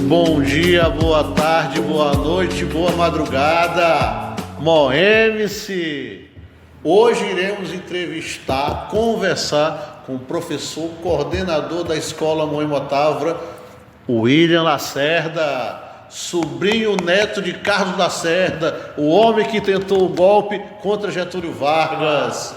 Bom dia, boa tarde, boa noite, boa madrugada, Moeme-se! Hoje iremos entrevistar, conversar com o professor coordenador da Escola Moema Otávora, William Lacerda, sobrinho neto de Carlos Lacerda, o homem que tentou o golpe contra Getúlio Vargas.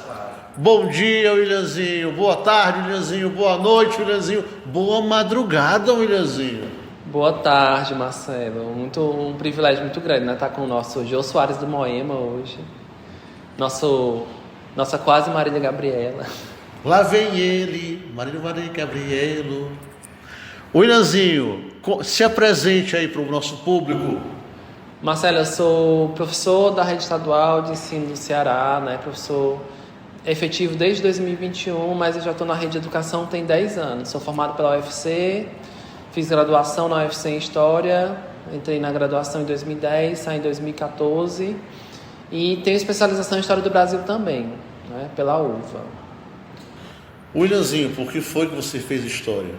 Bom dia, Williamzinho. Boa tarde, Williamzinho. Boa noite, Williamzinho. Boa madrugada, Williamzinho. Boa tarde, Marcelo. Um privilégio muito grande, né? Estar com o nosso Jô Soares do Moema hoje. Nossa quase Marília Gabriela. Lá vem ele, Marília Gabrielo. Williamzinho, se apresente aí para o nosso público. Marcelo, eu sou professor da Rede Estadual de Ensino do Ceará, né? Professor efetivo desde 2021, mas eu já estou na Rede de Educação tem 10 anos. Sou formado pela UFC, fiz graduação na UFC em História, entrei na graduação em 2010, saí em 2014 e tenho especialização em História do Brasil também, né? Pela UVA. Williamzinho, por que foi que você fez História?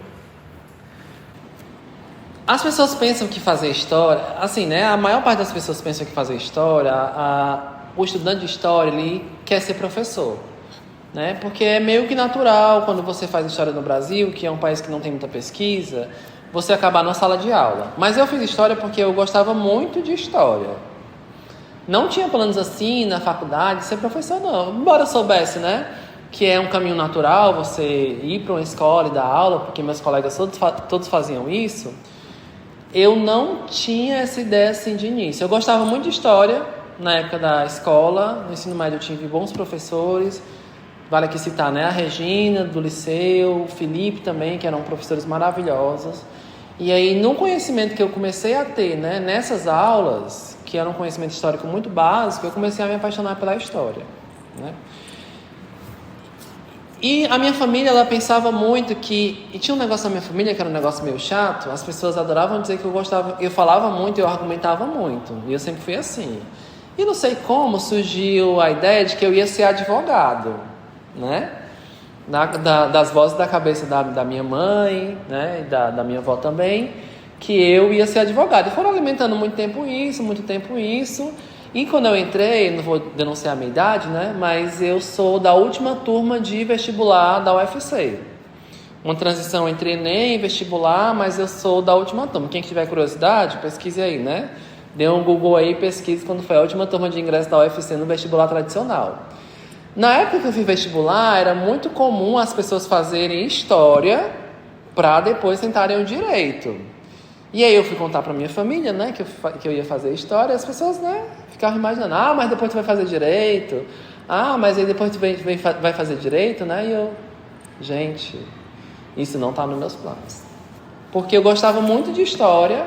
As pessoas pensam que fazer História, assim, né? A maior parte das pessoas pensam que fazer História, o estudante de História, ele quer ser professor, né? Porque é meio que natural, quando você faz História no Brasil, que é um país que não tem muita pesquisa, você acabar na sala de aula. Mas eu fiz História porque eu gostava muito de História. Não tinha planos assim na faculdade, ser professor não. Embora eu soubesse, né? Que é um caminho natural você ir para uma escola e dar aula, porque meus colegas todos faziam isso. Eu não tinha essa ideia assim de início. Eu gostava muito de História na época da escola. No ensino médio eu tive bons professores. Vale aqui citar, né? A Regina, do Liceu, o Felipe também, que eram professores maravilhosos. E aí, no conhecimento que eu comecei a ter, né, nessas aulas, que era um conhecimento histórico muito básico, eu comecei a me apaixonar pela História, né? E a minha família, ela pensava muito que... E tinha um negócio na minha família que era um negócio meio chato. As pessoas adoravam dizer que eu gostava... Eu falava muito, eu argumentava muito. E eu sempre fui assim. E não sei como surgiu a ideia de que eu ia ser advogado, né? Das vozes da cabeça da minha mãe, né? E da minha avó também. Que eu ia ser advogado. E foram alimentando muito tempo isso. E quando eu entrei, não vou denunciar a minha idade, né? Mas eu sou da última turma de vestibular da UFC. Uma transição entre Enem e vestibular, mas eu sou da última turma. Quem tiver curiosidade, pesquise aí, né? Dê um Google aí e pesquise quando foi a última turma de ingresso da UFC no vestibular tradicional. Na época que eu fiz vestibular, era muito comum as pessoas fazerem História para depois tentarem o Direito. E aí eu fui contar para minha família, né, que eu ia fazer História, e as pessoas, né, ficavam imaginando, mas depois tu vai fazer Direito, mas aí depois tu vai fazer Direito, né, e eu, gente, isso não tá nos meus planos. Porque eu gostava muito de História,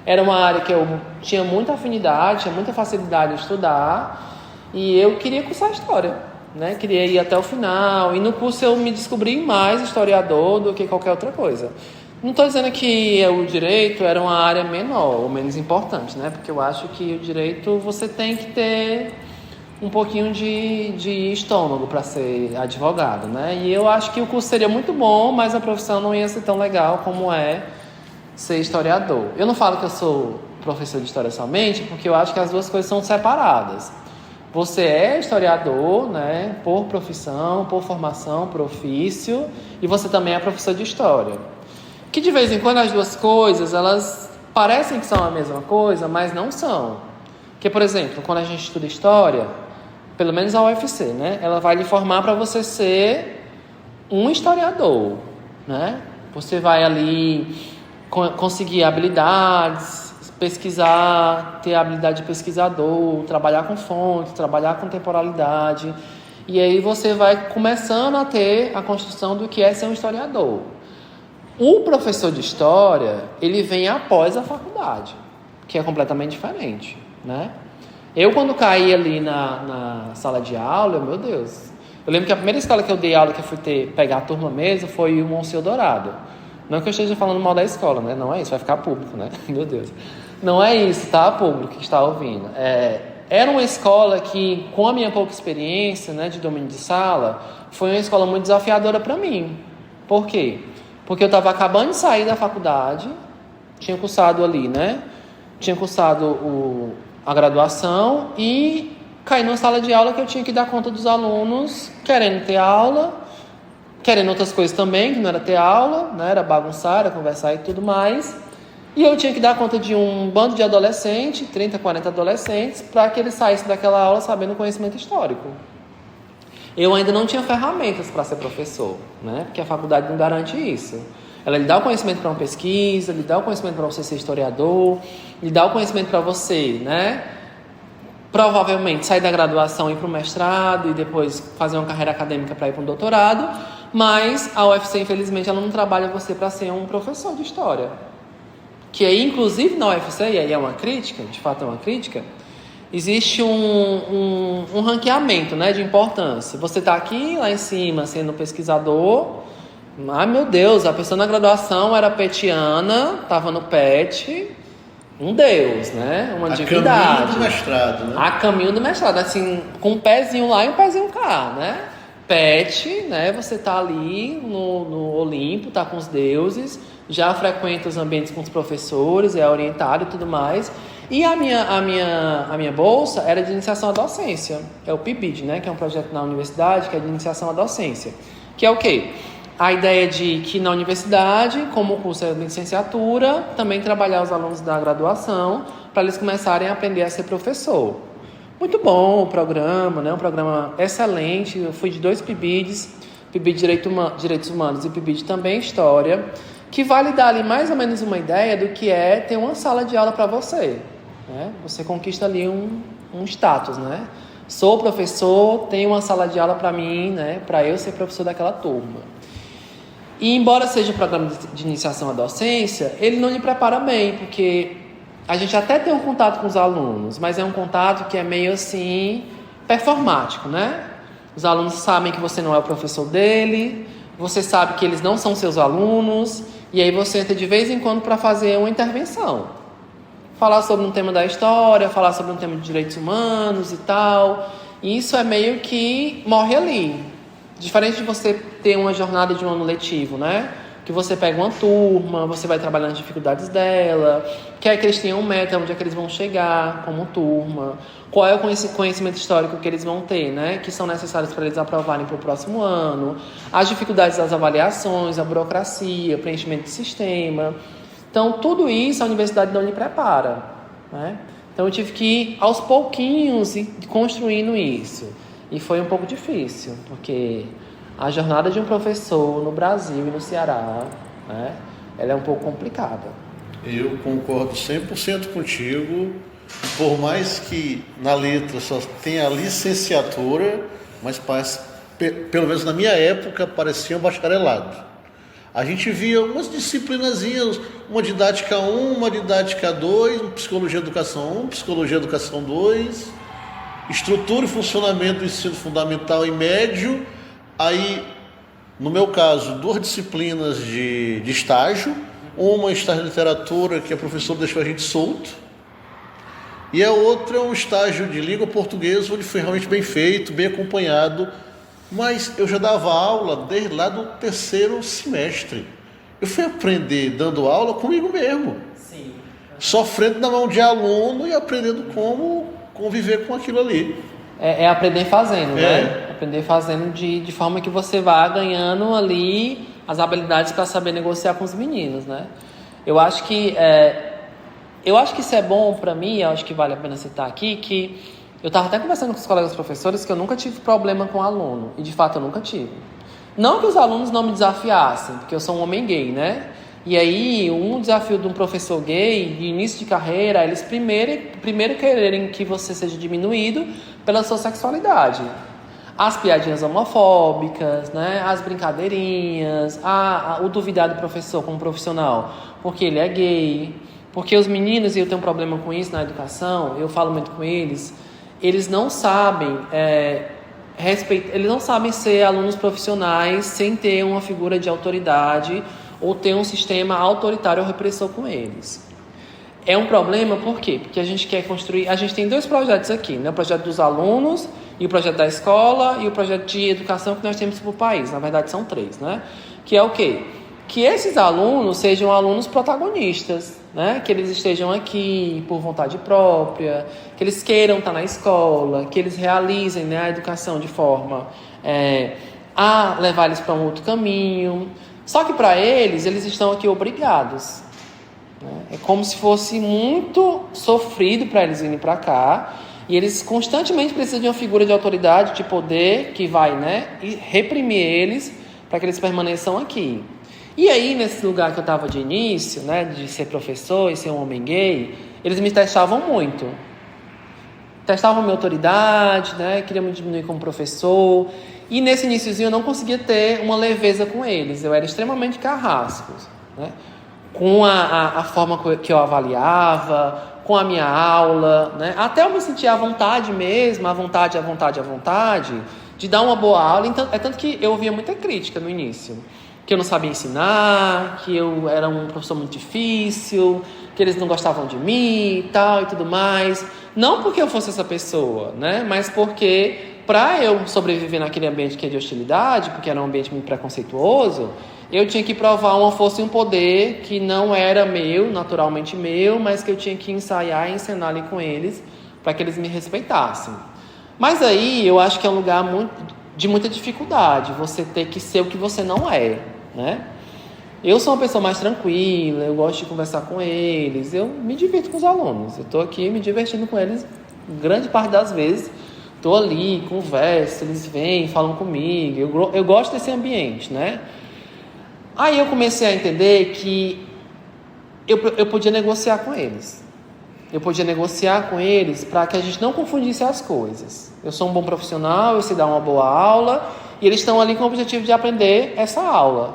era uma área que eu tinha muita afinidade, tinha muita facilidade de estudar, e eu queria cursar História, né, queria ir até o final, e no curso eu me descobri mais historiador do que qualquer outra coisa. Não estou dizendo que o direito era uma área menor ou menos importante, né? Porque eu acho que o direito você tem que ter um pouquinho de estômago para ser advogado, né? E eu acho que o curso seria muito bom, mas a profissão não ia ser tão legal como é ser historiador. Eu não falo que eu sou professor de história somente, porque eu acho que as duas coisas são separadas. Você é historiador, né? Por profissão, por formação, por ofício, e você também é professor de história. Que de vez em quando as duas coisas, elas parecem que são a mesma coisa, mas não são. Porque, por exemplo, quando a gente estuda História, pelo menos a UFC, né? Ela vai lhe formar para você ser um historiador, né? Você vai ali conseguir habilidades, pesquisar, ter a habilidade de pesquisador, trabalhar com fontes, trabalhar com temporalidade. E aí você vai começando a ter a construção do que é ser um historiador. O professor de História, ele vem após a faculdade, que é completamente diferente, né? Eu, quando caí ali na sala de aula, meu Deus... Eu lembro que a primeira escola que eu dei aula, que eu fui pegar a turma mesmo, foi o Monsenhor Dourado. Não que eu esteja falando mal da escola, né? Não é isso, vai ficar público, né? Meu Deus. Não é isso, tá? Público que está ouvindo. Era uma escola que, com a minha pouca experiência, né, de domínio de sala, foi uma escola muito desafiadora para mim. Por quê? Porque eu estava acabando de sair da faculdade, tinha cursado ali, né? Tinha cursado a graduação e caí numa sala de aula que eu tinha que dar conta dos alunos querendo ter aula, querendo outras coisas também, que não era ter aula, né? Era bagunçar, era conversar e tudo mais. E eu tinha que dar conta de um bando de adolescentes, 30, 40 adolescentes, para que eles saíssem daquela aula sabendo conhecimento histórico. Eu ainda não tinha ferramentas para ser professor, né? Porque a faculdade não garante isso. Ela lhe dá o conhecimento para uma pesquisa, lhe dá o conhecimento para você ser historiador, lhe dá o conhecimento para você, né? Provavelmente sair da graduação e ir para o mestrado e depois fazer uma carreira acadêmica para ir para um doutorado, mas a UFC, infelizmente, ela não trabalha você para ser um professor de história. Que aí, inclusive na UFC, e aí é uma crítica, de fato é uma crítica, existe um ranqueamento, né, de importância. Você está aqui lá em cima sendo pesquisador, ai meu Deus, a pessoa na graduação era petiana, estava no PET, um deus, né, uma divindade. A caminho do mestrado, né? A caminho do mestrado, assim, com um pezinho lá e um pezinho cá, né? PET, né, você está ali no Olimpo, está com os deuses, já frequenta os ambientes com os professores, é orientado e tudo mais. E a minha bolsa era de iniciação à docência. É o PIBID, né? Que é um projeto na universidade, que é de iniciação à docência. Que é o quê? A ideia de que na universidade, como o curso é de licenciatura, também trabalhar os alunos da graduação para eles começarem a aprender a ser professor. Muito bom o programa, né? Um programa excelente. Eu fui de 2 PIBIDs, PIBID Direitos Humanos e PIBID também História, que vai lhe dar ali mais ou menos uma ideia do que é ter uma sala de aula para você, né? Você conquista ali um status, né? Sou professor, tenho uma sala de aula para mim, né? Para eu ser professor daquela turma. E embora seja um programa de iniciação à docência, ele não lhe prepara bem, porque a gente até tem um contato com os alunos, mas é um contato que é meio assim performático, né? Os alunos sabem que você não é o professor dele, você sabe que eles não são seus alunos, e aí você entra de vez em quando para fazer uma intervenção. Falar sobre um tema da história, falar sobre um tema de direitos humanos e tal. E isso é meio que morre ali. Diferente de você ter uma jornada de um ano letivo, né? Que você pega uma turma, você vai trabalhando as dificuldades dela, quer que eles tenham meta, onde é que eles vão chegar como turma, qual é o conhecimento histórico que eles vão ter, né? Que são necessários para eles aprovarem para o próximo ano, as dificuldades das avaliações, a burocracia, preenchimento de sistema. Então, tudo isso a universidade não lhe prepara, né? Então, eu tive que ir aos pouquinhos construindo isso. E foi um pouco difícil, porque a jornada de um professor no Brasil e no Ceará, né, ela é um pouco complicada. Eu concordo 100% contigo. Por mais que na letra só tenha a licenciatura, mas parece, pelo menos na minha época, parecia um bacharelado. A gente via umas disciplinazinhas, uma didática 1, uma didática 2, psicologia educação 1, psicologia educação 2, estrutura e funcionamento do ensino fundamental e médio. Aí, no meu caso, 2 disciplinas de estágio, uma estágio de literatura, que a professora deixou a gente solto, e a outra é um estágio de língua portuguesa, onde foi realmente bem feito, bem acompanhado, mas eu já dava aula desde lá do 3º semestre. Eu fui aprender dando aula comigo mesmo. Sim. Sofrendo na mão de aluno e aprendendo como conviver com aquilo ali. É aprender fazendo, né? Aprender fazendo de forma que você vá ganhando ali as habilidades para saber negociar com os meninos, né? Eu acho que isso é bom para mim, eu acho que vale a pena citar aqui, que eu estava até conversando com os colegas professores que eu nunca tive problema com aluno, e de fato eu nunca tive. Não que os alunos não me desafiassem, porque eu sou um homem gay, né? E aí, um desafio de um professor gay, de início de carreira, eles primeiro quererem que você seja diminuído pela sua sexualidade. As piadinhas homofóbicas, né? As brincadeirinhas, o duvidar do professor como profissional, porque ele é gay. Porque os meninos, e eu tenho um problema com isso na educação, eu falo muito com eles não sabem eles não sabem ser alunos profissionais sem ter uma figura de autoridade ou ter um sistema autoritário ou repressor com eles. É um problema por quê? Porque a gente quer construir... A gente tem 2 projetos aqui, né? O projeto dos alunos e o projeto da escola e o projeto de educação que nós temos para o país. Na verdade, são 3, né? Que é o quê? que esses alunos sejam alunos protagonistas, né? Que eles estejam aqui por vontade própria, que eles queiram estar na escola, que eles realizem, né, a educação de forma a levar eles para um outro caminho. Só que para eles estão aqui obrigados. Né? É como se fosse muito sofrido para eles virem para cá. E eles constantemente precisam de uma figura de autoridade, de poder, que vai, né, reprimir eles para que eles permaneçam aqui. E aí, nesse lugar que eu estava de início, né, de ser professor e ser um homem gay, eles me testavam muito. Testavam minha autoridade, né, queriam me diminuir como professor. E nesse iniciozinho eu não conseguia ter uma leveza com eles. Eu era extremamente carrasco, né, com a forma que eu avaliava, com a minha aula, né? Até eu me sentir à vontade mesmo, à vontade, de dar uma boa aula. Então, é tanto que eu ouvia muita crítica no início. Que eu não sabia ensinar, que eu era um professor muito difícil, que eles não gostavam de mim e tal e tudo mais. Não porque eu fosse essa pessoa, né? Mas porque, para eu sobreviver naquele ambiente que é de hostilidade, porque era um ambiente muito preconceituoso, eu tinha que provar uma força e um poder que não era meu, naturalmente meu, mas que eu tinha que ensaiar e ensinar ali com eles para que eles me respeitassem. Mas aí eu acho que é um lugar de muita dificuldade, você ter que ser o que você não é, né? Eu sou uma pessoa mais tranquila, eu gosto de conversar com eles, eu me divirto com os alunos, eu estou aqui me divertindo com eles grande parte das vezes. Estou ali, converso, eles vêm, falam comigo, eu gosto desse ambiente, né? Aí eu comecei a entender que eu podia negociar com eles. Eu podia negociar com eles para que a gente não confundisse as coisas. Eu sou um bom profissional, eu sei dar uma boa aula, e eles estão ali com o objetivo de aprender essa aula.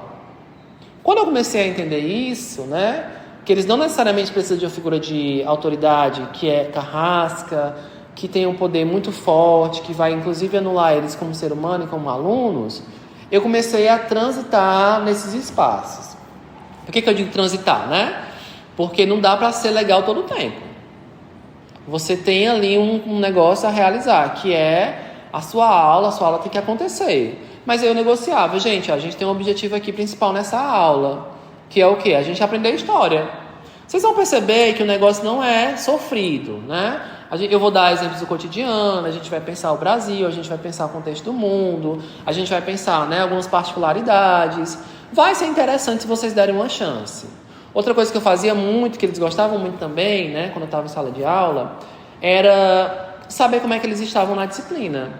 Quando eu comecei a entender isso, né, que eles não necessariamente precisam de uma figura de autoridade que é carrasca, que tem um poder muito forte, que vai inclusive anular eles como ser humano e como alunos, eu comecei a transitar nesses espaços. Por que eu digo transitar, né? Porque não dá para ser legal todo o tempo. Você tem ali um negócio a realizar, que é a sua aula tem que acontecer. Mas eu negociava, gente, a gente tem um objetivo aqui principal nessa aula, que é o quê? A gente aprender história. Vocês vão perceber que o negócio não é sofrido, né? Eu vou dar exemplos do cotidiano, a gente vai pensar o Brasil, a gente vai pensar o contexto do mundo, a gente vai pensar, né, algumas particularidades. Vai ser interessante se vocês derem uma chance. Outra coisa que eu fazia muito, que eles gostavam muito também, né, quando eu estava em sala de aula, era saber como é que eles estavam na disciplina.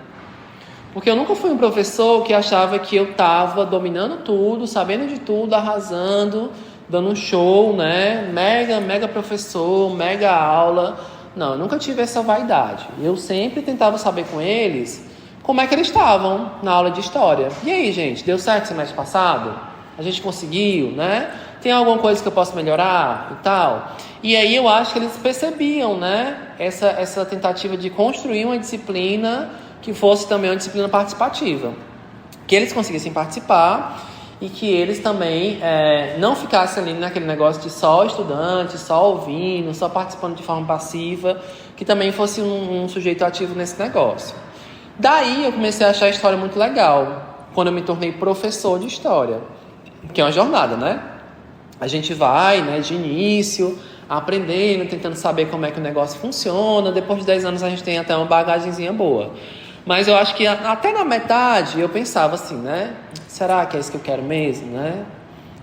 Porque eu nunca fui um professor que achava que eu estava dominando tudo, sabendo de tudo, arrasando, dando um show, né, mega professor, mega aula. Não, eu nunca tive essa vaidade. Eu sempre tentava saber com eles como é que eles estavam na aula de história. E aí, gente, deu certo semestre passado? A gente conseguiu, né? Tem alguma coisa que eu posso melhorar e tal? E aí eu acho que eles percebiam, né, essa tentativa de construir uma disciplina que fosse também uma disciplina participativa. Que eles conseguissem participar e que eles também não ficassem ali naquele negócio de só estudante, só ouvindo, só participando de forma passiva, que também fosse um sujeito ativo nesse negócio. Daí eu comecei a achar a história muito legal, quando eu me tornei professor de história, que é uma jornada, né? A gente vai, né, de início, aprendendo, tentando saber como é que o negócio funciona. Depois de 10 anos a gente tem até uma bagagenzinha boa. Mas eu acho que até na metade eu pensava assim, né? Será que é isso que eu quero mesmo, né?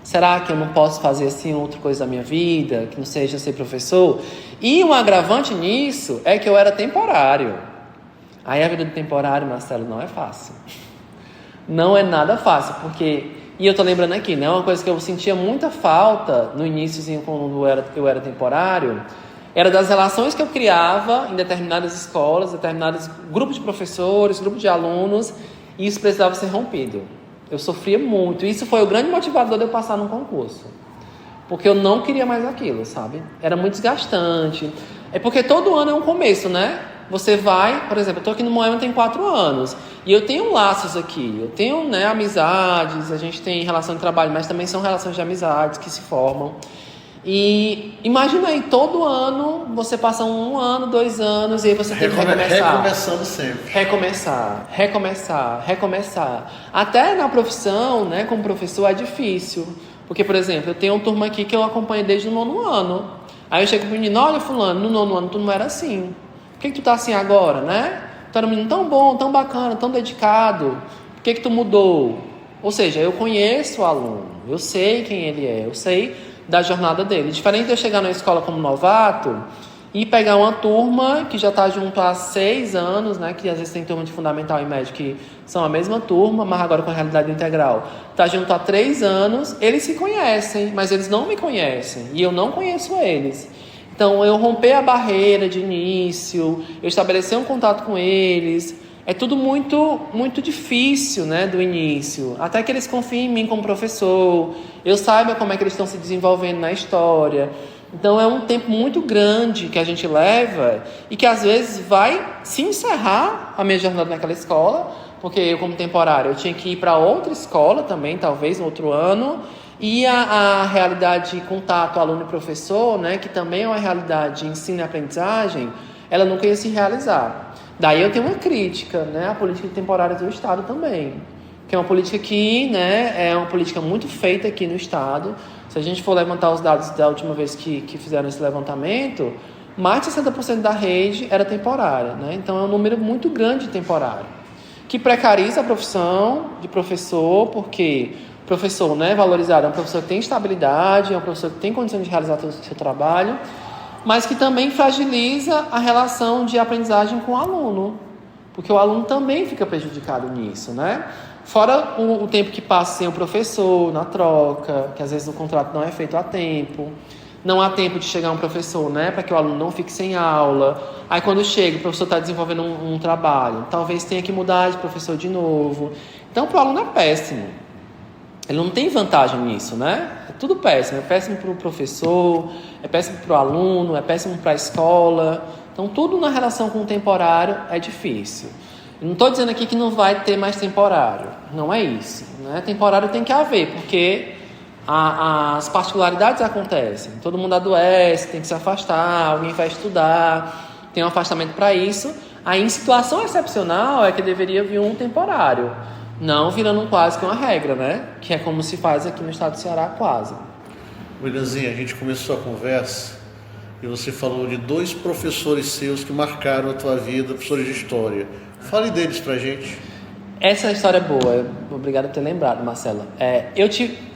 Será que eu não posso fazer assim outra coisa da minha vida, que não seja ser professor? E um agravante nisso é que eu era temporário. Aí a vida de temporário, Marcelo, não é fácil. Não é nada fácil, porque... E eu tô lembrando aqui, né? Uma coisa que eu sentia muita falta no iníciozinho, quando eu era temporário, era das relações que eu criava em determinadas escolas, determinados grupos de professores, grupos de alunos, e isso precisava ser rompido. Eu sofria muito. Isso foi o grande motivador de eu passar num concurso. Porque eu não queria mais aquilo, sabe? Era muito desgastante. É porque todo ano é um começo, né? Você vai, por exemplo, eu estou aqui no Moema tem 4 anos. E eu tenho laços aqui. Eu tenho, né, amizades, a gente tem relação de trabalho, mas também são relações de amizades que se formam. E imagina aí, todo ano você passa 1 ano, 2 anos, e aí você tem que recomeçar. Recomeçando sempre. Recomeçar. Até na profissão, né, como professor, é difícil. Porque, por exemplo, eu tenho uma turma aqui que eu acompanho desde o 9º ano. Aí eu chego pro menino, olha fulano, no 9º ano tu não era assim. Por que tu tá assim agora, né? Tu era um menino tão bom, tão bacana, tão dedicado. Por que tu mudou? Ou seja, eu conheço o aluno, eu sei quem ele é, eu sei da jornada dele. Diferente de eu chegar na escola como novato e pegar uma turma que já está junto há 6 anos, né? Que às vezes tem turma de fundamental e médio que são a mesma turma, mas agora com a realidade integral. Está junto há 3 anos, eles se conhecem, mas eles não me conhecem e eu não conheço eles. Então, eu romper a barreira de início, eu estabelecer um contato com eles, é tudo muito, muito difícil, né, do início. Até que eles confiem em mim como professor, eu saiba como é que eles estão se desenvolvendo na história. Então, é um tempo muito grande que a gente leva e que, às vezes, vai se encerrar a minha jornada naquela escola, porque eu, como temporário, eu tinha que ir para outra escola também, talvez, no outro ano. E a realidade de contato aluno e professor, né, que também é uma realidade de ensino e aprendizagem, ela nunca ia se realizar. Daí eu tenho uma crítica, né, à política de temporários do Estado também, que é uma política que, né, é uma política muito feita aqui no Estado. Se a gente for levantar os dados da última vez que fizeram esse levantamento, mais de 60% da rede era temporária, né? Então é um número muito grande de temporário, que precariza a profissão de professor, porque professor, né, valorizado, é um professor que tem estabilidade, é um professor que tem condições de realizar todo o seu trabalho, mas que também fragiliza a relação de aprendizagem com o aluno, porque o aluno também fica prejudicado nisso, né? Fora o tempo que passa sem o professor, na troca, que às vezes o contrato não é feito a tempo, não há tempo de chegar um professor, né, para que o aluno não fique sem aula. Aí quando chega, o professor está desenvolvendo um trabalho, talvez tenha que mudar de professor de novo. Então, para o aluno é péssimo. Ele não tem vantagem nisso, né? É tudo péssimo. É péssimo para o professor, é péssimo para o aluno, é péssimo para a escola. Então, tudo na relação com o temporário é difícil. Eu não estou dizendo aqui que não vai ter mais temporário. Não é isso, né? Temporário tem que haver, porque as particularidades acontecem. Todo mundo adoece, tem que se afastar, alguém vai estudar, tem um afastamento para isso. Aí, em situação excepcional, é que deveria vir um temporário. Não virando quase que uma regra, né? Que é como se faz aqui no estado do Ceará, quase. Williamzinho, a gente começou a conversa e você falou de 2 professores seus que marcaram a tua vida, professores de história. Fale deles pra gente. Essa história é boa, obrigado por ter lembrado, Marcela.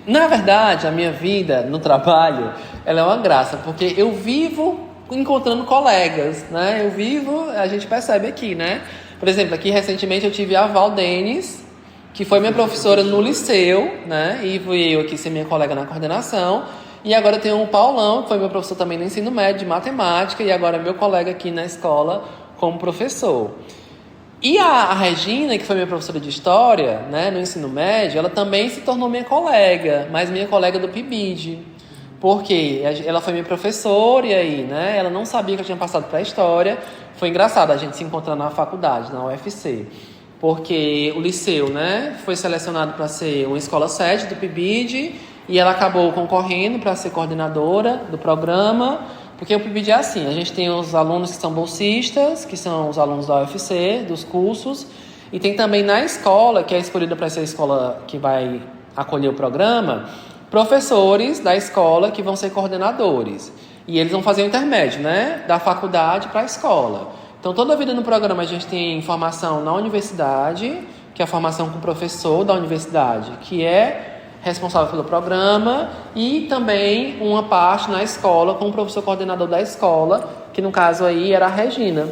Na verdade, a minha vida no trabalho, ela é uma graça, porque eu vivo encontrando colegas, né? A gente percebe aqui, né? Por exemplo, aqui recentemente eu tive a Val Denis, que foi minha professora no liceu, né? E fui eu aqui ser minha colega na coordenação. E agora tem o Paulão, que foi meu professor também no ensino médio de matemática, e agora é meu colega aqui na escola como professor. E a Regina, que foi minha professora de história, né, no ensino médio, ela também se tornou minha colega, mas minha colega do PIBID. Porque ela foi minha professora e aí, né, ela não sabia que eu tinha passado para a história. Foi engraçado a gente se encontrar na faculdade, na UFC. Porque o liceu, né, foi selecionado para ser uma escola sede do PIBID e ela acabou concorrendo para ser coordenadora do programa, porque o PIBID é assim, a gente tem os alunos que são bolsistas, que são os alunos da UFC, dos cursos, e tem também na escola, que é escolhida para ser a escola que vai acolher o programa, professores da escola que vão ser coordenadores. E eles vão fazer o intermédio, né, da faculdade para a escola. Então, toda a vida no programa a gente tem formação na universidade, que é a formação com o professor da universidade, que é responsável pelo programa, e também uma parte na escola com o professor coordenador da escola, que no caso aí era a Regina.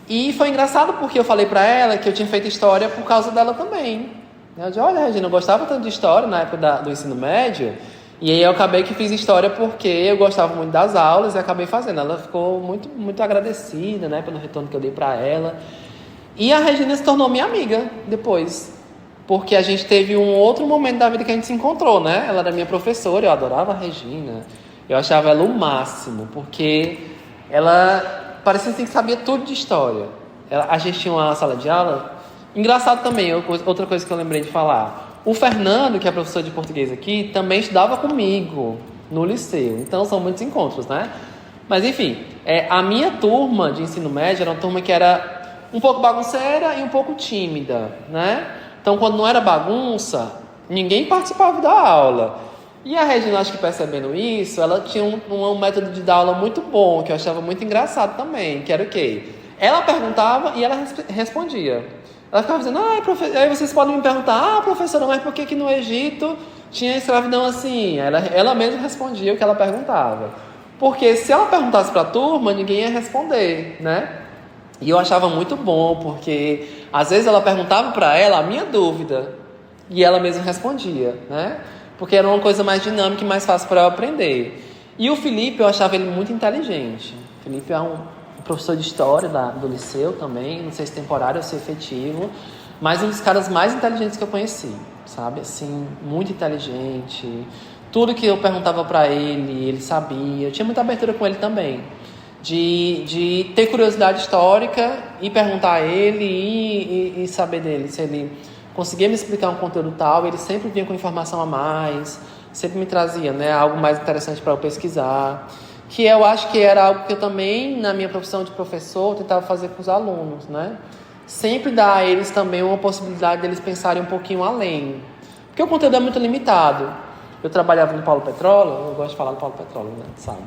E foi engraçado porque eu falei para ela que eu tinha feito história por causa dela também. Eu disse, olha, Regina, eu gostava tanto de história na época do ensino médio, e aí eu acabei que fiz história porque eu gostava muito das aulas e acabei fazendo. Ela ficou muito, muito agradecida, né, pelo retorno que eu dei para ela. E a Regina se tornou minha amiga depois, porque a gente teve um outro momento da vida que a gente se encontrou, né? Ela era minha professora, eu adorava a Regina. Eu achava ela o máximo, porque ela parecia assim que sabia tudo de história. A gente tinha uma sala de aula. Engraçado também, outra coisa que eu lembrei de falar. O Fernando, que é professor de português aqui, também estudava comigo no liceu. Então, são muitos encontros, né? Mas, enfim, a minha turma de ensino médio era uma turma que era um pouco bagunceira e um pouco tímida, né? Então, quando não era bagunça, ninguém participava da aula. E a Regina, acho que percebendo isso, ela tinha um método de dar aula muito bom, que eu achava muito engraçado também, que era o quê? Ela perguntava e ela respondia. Ela ficava dizendo, aí vocês podem me perguntar, professora, mas por que no Egito tinha escravidão assim? Ela mesma respondia o que ela perguntava. Porque se ela perguntasse para a turma, ninguém ia responder, né? E eu achava muito bom, porque às vezes ela perguntava para ela a minha dúvida, e ela mesma respondia, né? Porque era uma coisa mais dinâmica e mais fácil para eu aprender. E o Felipe, eu achava ele muito inteligente. O Felipe é um professor de história do liceu também, não sei se temporário ou se efetivo, mas um dos caras mais inteligentes que eu conheci, sabe? Assim, muito inteligente. Tudo que eu perguntava para ele sabia. Eu tinha muita abertura com ele também. De ter curiosidade histórica e perguntar a ele e saber dele, se ele conseguia me explicar um conteúdo tal, ele sempre vinha com informação a mais, sempre me trazia, né, algo mais interessante para eu pesquisar, que eu acho que era algo que eu também, na minha profissão de professor, tentava fazer com os alunos, né? Sempre dar a eles também uma possibilidade de eles pensarem um pouquinho além, porque o conteúdo é muito limitado. Eu trabalhava no Paulo Petrola, eu gosto de falar do Paulo Petrola, né, sabe?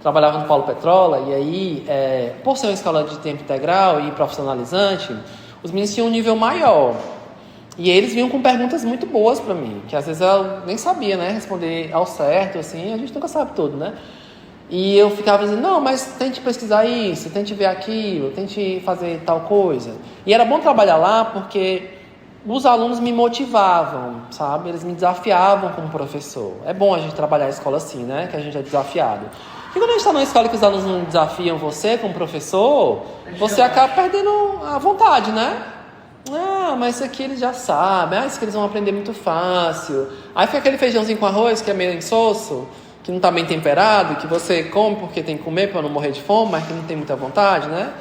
Trabalhava no Paulo Petrola e aí, por ser uma escola de tempo integral e profissionalizante, os meninos tinham um nível maior. E eles vinham com perguntas muito boas para mim, que às vezes eu nem sabia, né, responder ao certo, assim, a gente nunca sabe tudo, né? E eu ficava dizendo, não, mas tente pesquisar isso, tente ver aquilo, tente fazer tal coisa. E era bom trabalhar lá porque os alunos me motivavam, sabe? Eles me desafiavam como professor. É bom a gente trabalhar a escola assim, né, que a gente é desafiado. E quando a gente está numa escola que os alunos não desafiam você como professor, você acaba perdendo a vontade, né? Mas isso aqui eles já sabem. Isso aqui eles vão aprender muito fácil. Aí fica aquele feijãozinho com arroz que é meio insosso, que não está bem temperado, que você come porque tem que comer para não morrer de fome, mas que não tem muita vontade, né,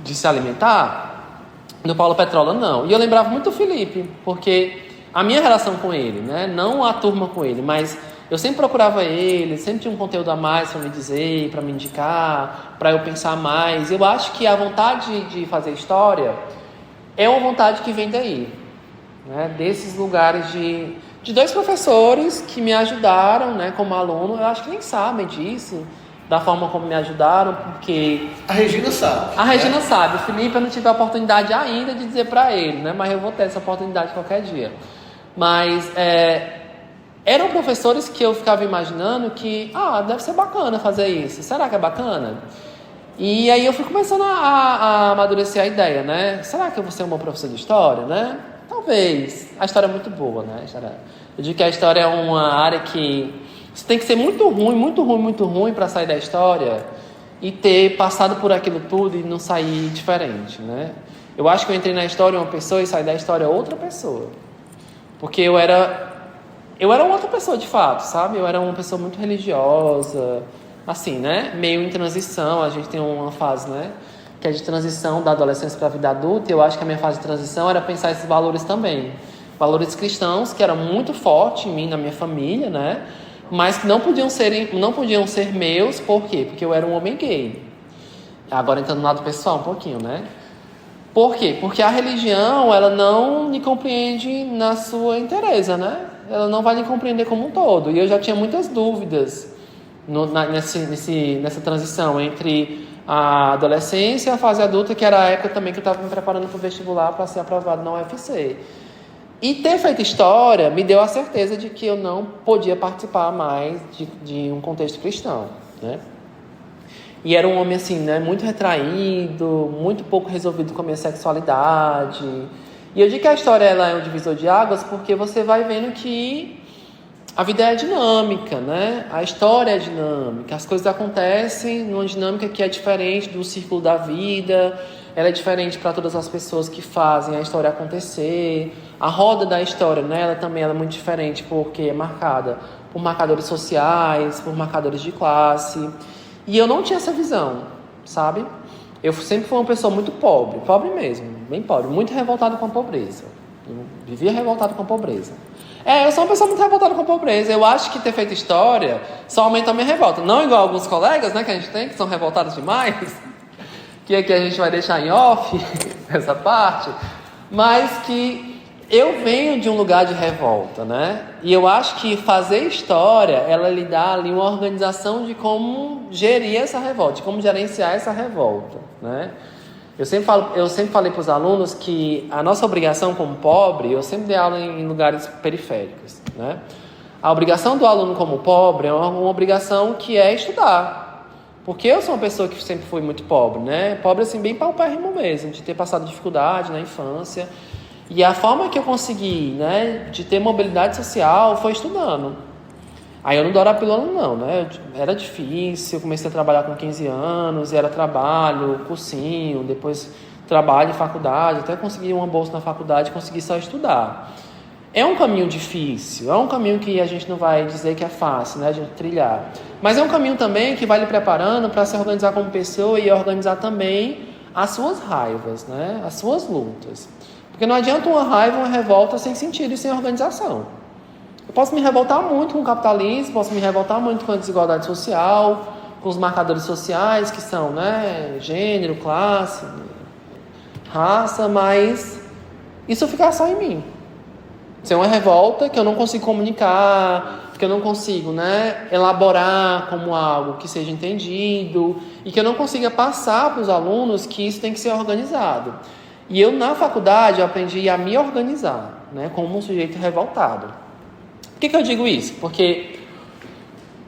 de se alimentar. No Paulo Petrola, não. E eu lembrava muito do Felipe, porque a minha relação com ele, né, não a turma com ele, mas eu sempre procurava ele, sempre tinha um conteúdo a mais para me dizer, para me indicar, para eu pensar mais. Eu acho que a vontade de fazer história é uma vontade que vem daí, né? Desses lugares de dois professores que me ajudaram, né, como aluno. Eu acho que nem sabem disso, da forma como me ajudaram, porque... A Regina sabe. A Regina sabe. O Felipe, eu não tive a oportunidade ainda de dizer para ele, né? Mas eu vou ter essa oportunidade qualquer dia. Mas eram professores que eu ficava imaginando que, deve ser bacana fazer isso. Será que é bacana? E aí eu fui começando a amadurecer a ideia, né? Será que eu vou ser uma professora de história, né? Talvez. A história é muito boa, né? Eu digo que a história é uma área que você tem que ser muito ruim para sair da história e ter passado por aquilo tudo e não sair diferente, né? Eu acho que eu entrei na história uma pessoa e saí da história outra pessoa. Porque eu era uma outra pessoa de fato, sabe? Eu era uma pessoa muito religiosa, assim, né? Meio em transição. A gente tem uma fase, né, que é de transição da adolescência para a vida adulta. E eu acho que a minha fase de transição era pensar esses valores também. Valores cristãos que eram muito fortes em mim, na minha família, né? Mas que não podiam ser meus. Por quê? Porque eu era um homem gay. Agora entrando no lado pessoal um pouquinho, né? Por quê? Porque a religião, ela não me compreende na sua inteireza, né? Ela não vai me compreender como um todo. E eu já tinha muitas dúvidas nessa transição entre a adolescência e a fase adulta, que era a época também que eu estava me preparando para o vestibular para ser aprovado na UFC. E ter feito história me deu a certeza de que eu não podia participar mais de um contexto cristão, né? E era um homem assim, né, muito retraído, muito pouco resolvido com a minha sexualidade. E eu digo que a história ela é um divisor de águas porque você vai vendo que a vida é dinâmica, né? A história é dinâmica, as coisas acontecem numa dinâmica que é diferente do círculo da vida, ela é diferente para todas as pessoas que fazem a história acontecer. A roda da história, né, ela é muito diferente porque é marcada por marcadores sociais, por marcadores de classe. E eu não tinha essa visão, sabe? Eu sempre fui uma pessoa muito pobre mesmo, bem pobre, muito revoltado com a pobreza. Eu vivia revoltado com a pobreza. Eu sou uma pessoa muito revoltada com a pobreza. Eu acho que ter feito história só aumenta a minha revolta. Não igual alguns colegas, né, que a gente tem, que são revoltados demais, que aqui a gente vai deixar em off essa parte, mas que Eu venho de um lugar de revolta, né? E eu acho que fazer história, ela lhe dá ali uma organização de como gerir essa revolta, de como gerenciar essa revolta, né? Eu sempre falei para os alunos que a nossa obrigação como pobre, eu sempre dei aula em lugares periféricos, né? A obrigação do aluno como pobre é uma obrigação que é estudar. Porque eu sou uma pessoa que sempre fui muito pobre, né? Pobre assim, bem paupérrimo mesmo, de ter passado dificuldade na infância. E a forma que eu consegui, né, de ter mobilidade social foi estudando. Aí eu não dou a pílula não, né? Era difícil, eu comecei a trabalhar com 15 anos, e era trabalho, cursinho, depois trabalho em faculdade, até consegui uma bolsa na faculdade, consegui só estudar. É um caminho difícil, é um caminho que a gente não vai dizer que é fácil, né, a gente trilhar. Mas é um caminho também que vai lhe preparando para se organizar como pessoa e organizar também as suas raivas, né, as suas lutas. Porque não adianta uma raiva, uma revolta sem sentido e sem organização. Eu posso me revoltar muito com o capitalismo, posso me revoltar muito com a desigualdade social, com os marcadores sociais que são, né, gênero, classe, raça, mas isso fica só em mim. Isso é uma revolta que eu não consigo comunicar, que eu não consigo, né, elaborar como algo que seja entendido e que eu não consiga passar para os alunos que isso tem que ser organizado. E eu, na faculdade, eu aprendi a me organizar, né, como um sujeito revoltado. Por que eu digo isso? Porque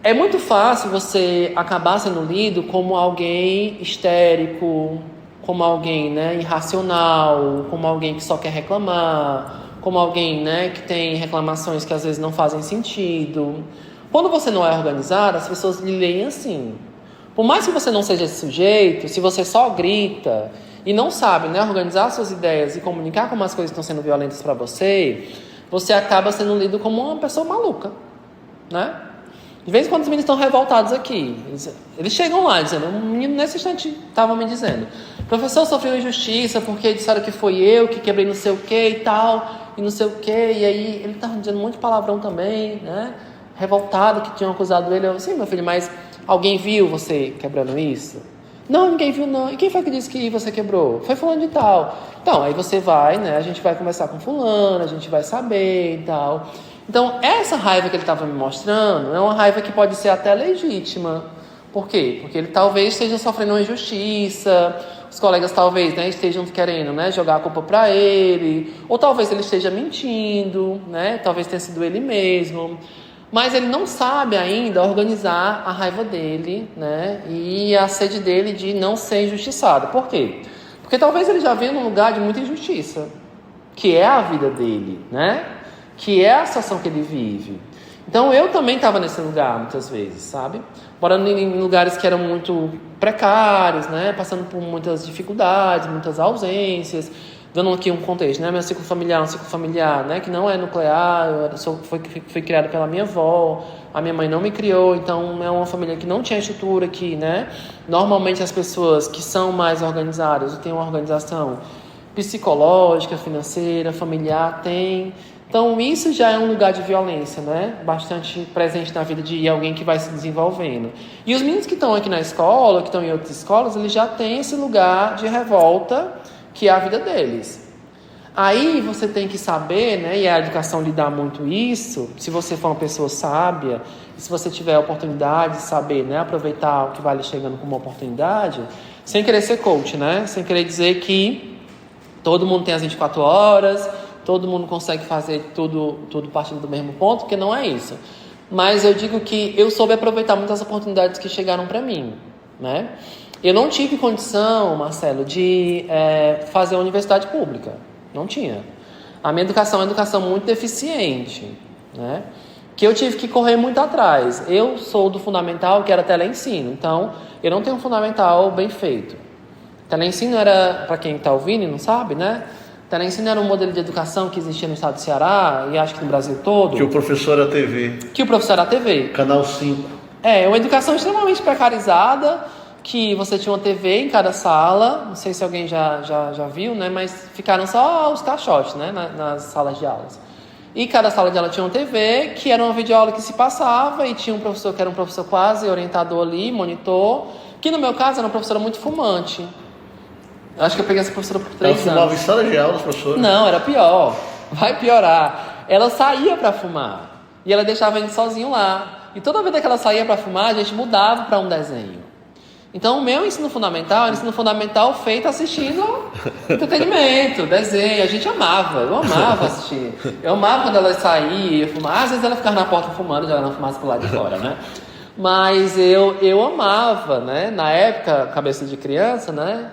é muito fácil você acabar sendo lido como alguém histérico, como alguém, né, irracional, como alguém que só quer reclamar, como alguém, né, que tem reclamações que às vezes não fazem sentido. Quando você não é organizado, as pessoas lhe leem assim. Por mais que você não seja esse sujeito, se você só grita e não sabe, né, organizar suas ideias e comunicar como as coisas estão sendo violentas para você, você acaba sendo lido como uma pessoa maluca, né? De vez em quando os meninos estão revoltados aqui. Eles chegam lá dizendo, um menino nesse instante estava me dizendo, professor, sofreu injustiça porque disseram que foi eu que quebrei não sei o que e tal, e não sei o que, e aí ele estava dizendo um monte de palavrão também, né? Revoltado que tinham acusado ele. Eu, sim, meu filho, mas alguém viu você quebrando isso? Não, ninguém viu não. E quem foi que disse que você quebrou? Foi fulano de tal. Então, aí você vai, né? A gente vai conversar com fulano, a gente vai saber e tal. Então, essa raiva que ele estava me mostrando é uma raiva que pode ser até legítima. Por quê? Porque ele talvez esteja sofrendo uma injustiça, os colegas talvez, né, estejam querendo, né, jogar a culpa para ele, ou talvez ele esteja mentindo, né, talvez tenha sido ele mesmo. Mas ele não sabe ainda organizar a raiva dele, né, e a sede dele de não ser injustiçado. Por quê? Porque talvez ele já venha num lugar de muita injustiça, que é a vida dele, né? Que é a situação que ele vive. Então eu também estava nesse lugar muitas vezes, sabe? Morando em lugares que eram muito precários, né? Passando por muitas dificuldades, muitas ausências. Dando aqui um contexto, né? Meu ciclo familiar é um ciclo familiar, né? Que não é nuclear, fui criado pela minha avó, a minha mãe não me criou, então é uma família que não tinha estrutura aqui, né? Normalmente as pessoas que são mais organizadas, têm uma organização psicológica, financeira, familiar, tem. Então isso já é um lugar de violência, né? Bastante presente na vida de alguém que vai se desenvolvendo. E os meninos que estão aqui na escola, que estão em outras escolas, eles já têm esse lugar de revolta, que é a vida deles. Aí você tem que saber, né, e a educação lhe dá muito isso, se você for uma pessoa sábia, se você tiver a oportunidade de saber, né, aproveitar o que vai lhe chegando como uma oportunidade, sem querer ser coach, né, sem querer dizer que todo mundo tem as 24 horas, todo mundo consegue fazer tudo partindo do mesmo ponto, porque não é isso. Mas eu digo que eu soube aproveitar muitas oportunidades que chegaram para mim, né? Eu não tive condição, Marcelo, de fazer a universidade pública. Não tinha. A minha educação é uma educação muito deficiente, né? Que eu tive que correr muito atrás. Eu sou do fundamental, que era teleensino. Então, eu não tenho um fundamental bem feito. Teleensino era, para quem está ouvindo e não sabe, né? Teleensino era um modelo de educação que existia no estado do Ceará e acho que no Brasil todo. Que o professor era TV. Que o professor era TV. Canal 5. É, uma educação extremamente precarizada, que você tinha uma TV em cada sala, não sei se alguém já viu, né? Mas ficaram só os caixotes, né? Nas salas de aulas. E cada sala de aula tinha uma TV, que era uma videoaula que se passava, e tinha um professor que era um professor quase orientador ali, monitor, que no meu caso era uma professora muito fumante. Eu acho que eu peguei essa professora por 3 anos. Ela fumava em sala de aula, professor? Não, era pior. vai piorar. Ela saía para fumar e ela deixava a gente sozinho lá. E toda vez que ela saía para fumar, a gente mudava para um desenho. Então, o meu ensino fundamental era ensino fundamental feito assistindo entretenimento, desenho. A gente amava, eu amava assistir. Eu amava quando ela saía, fumar. Às vezes ela ficava na porta fumando, jogando a fumaça pro lado de fora, né? Mas eu amava, né? Na época, cabeça de criança, né?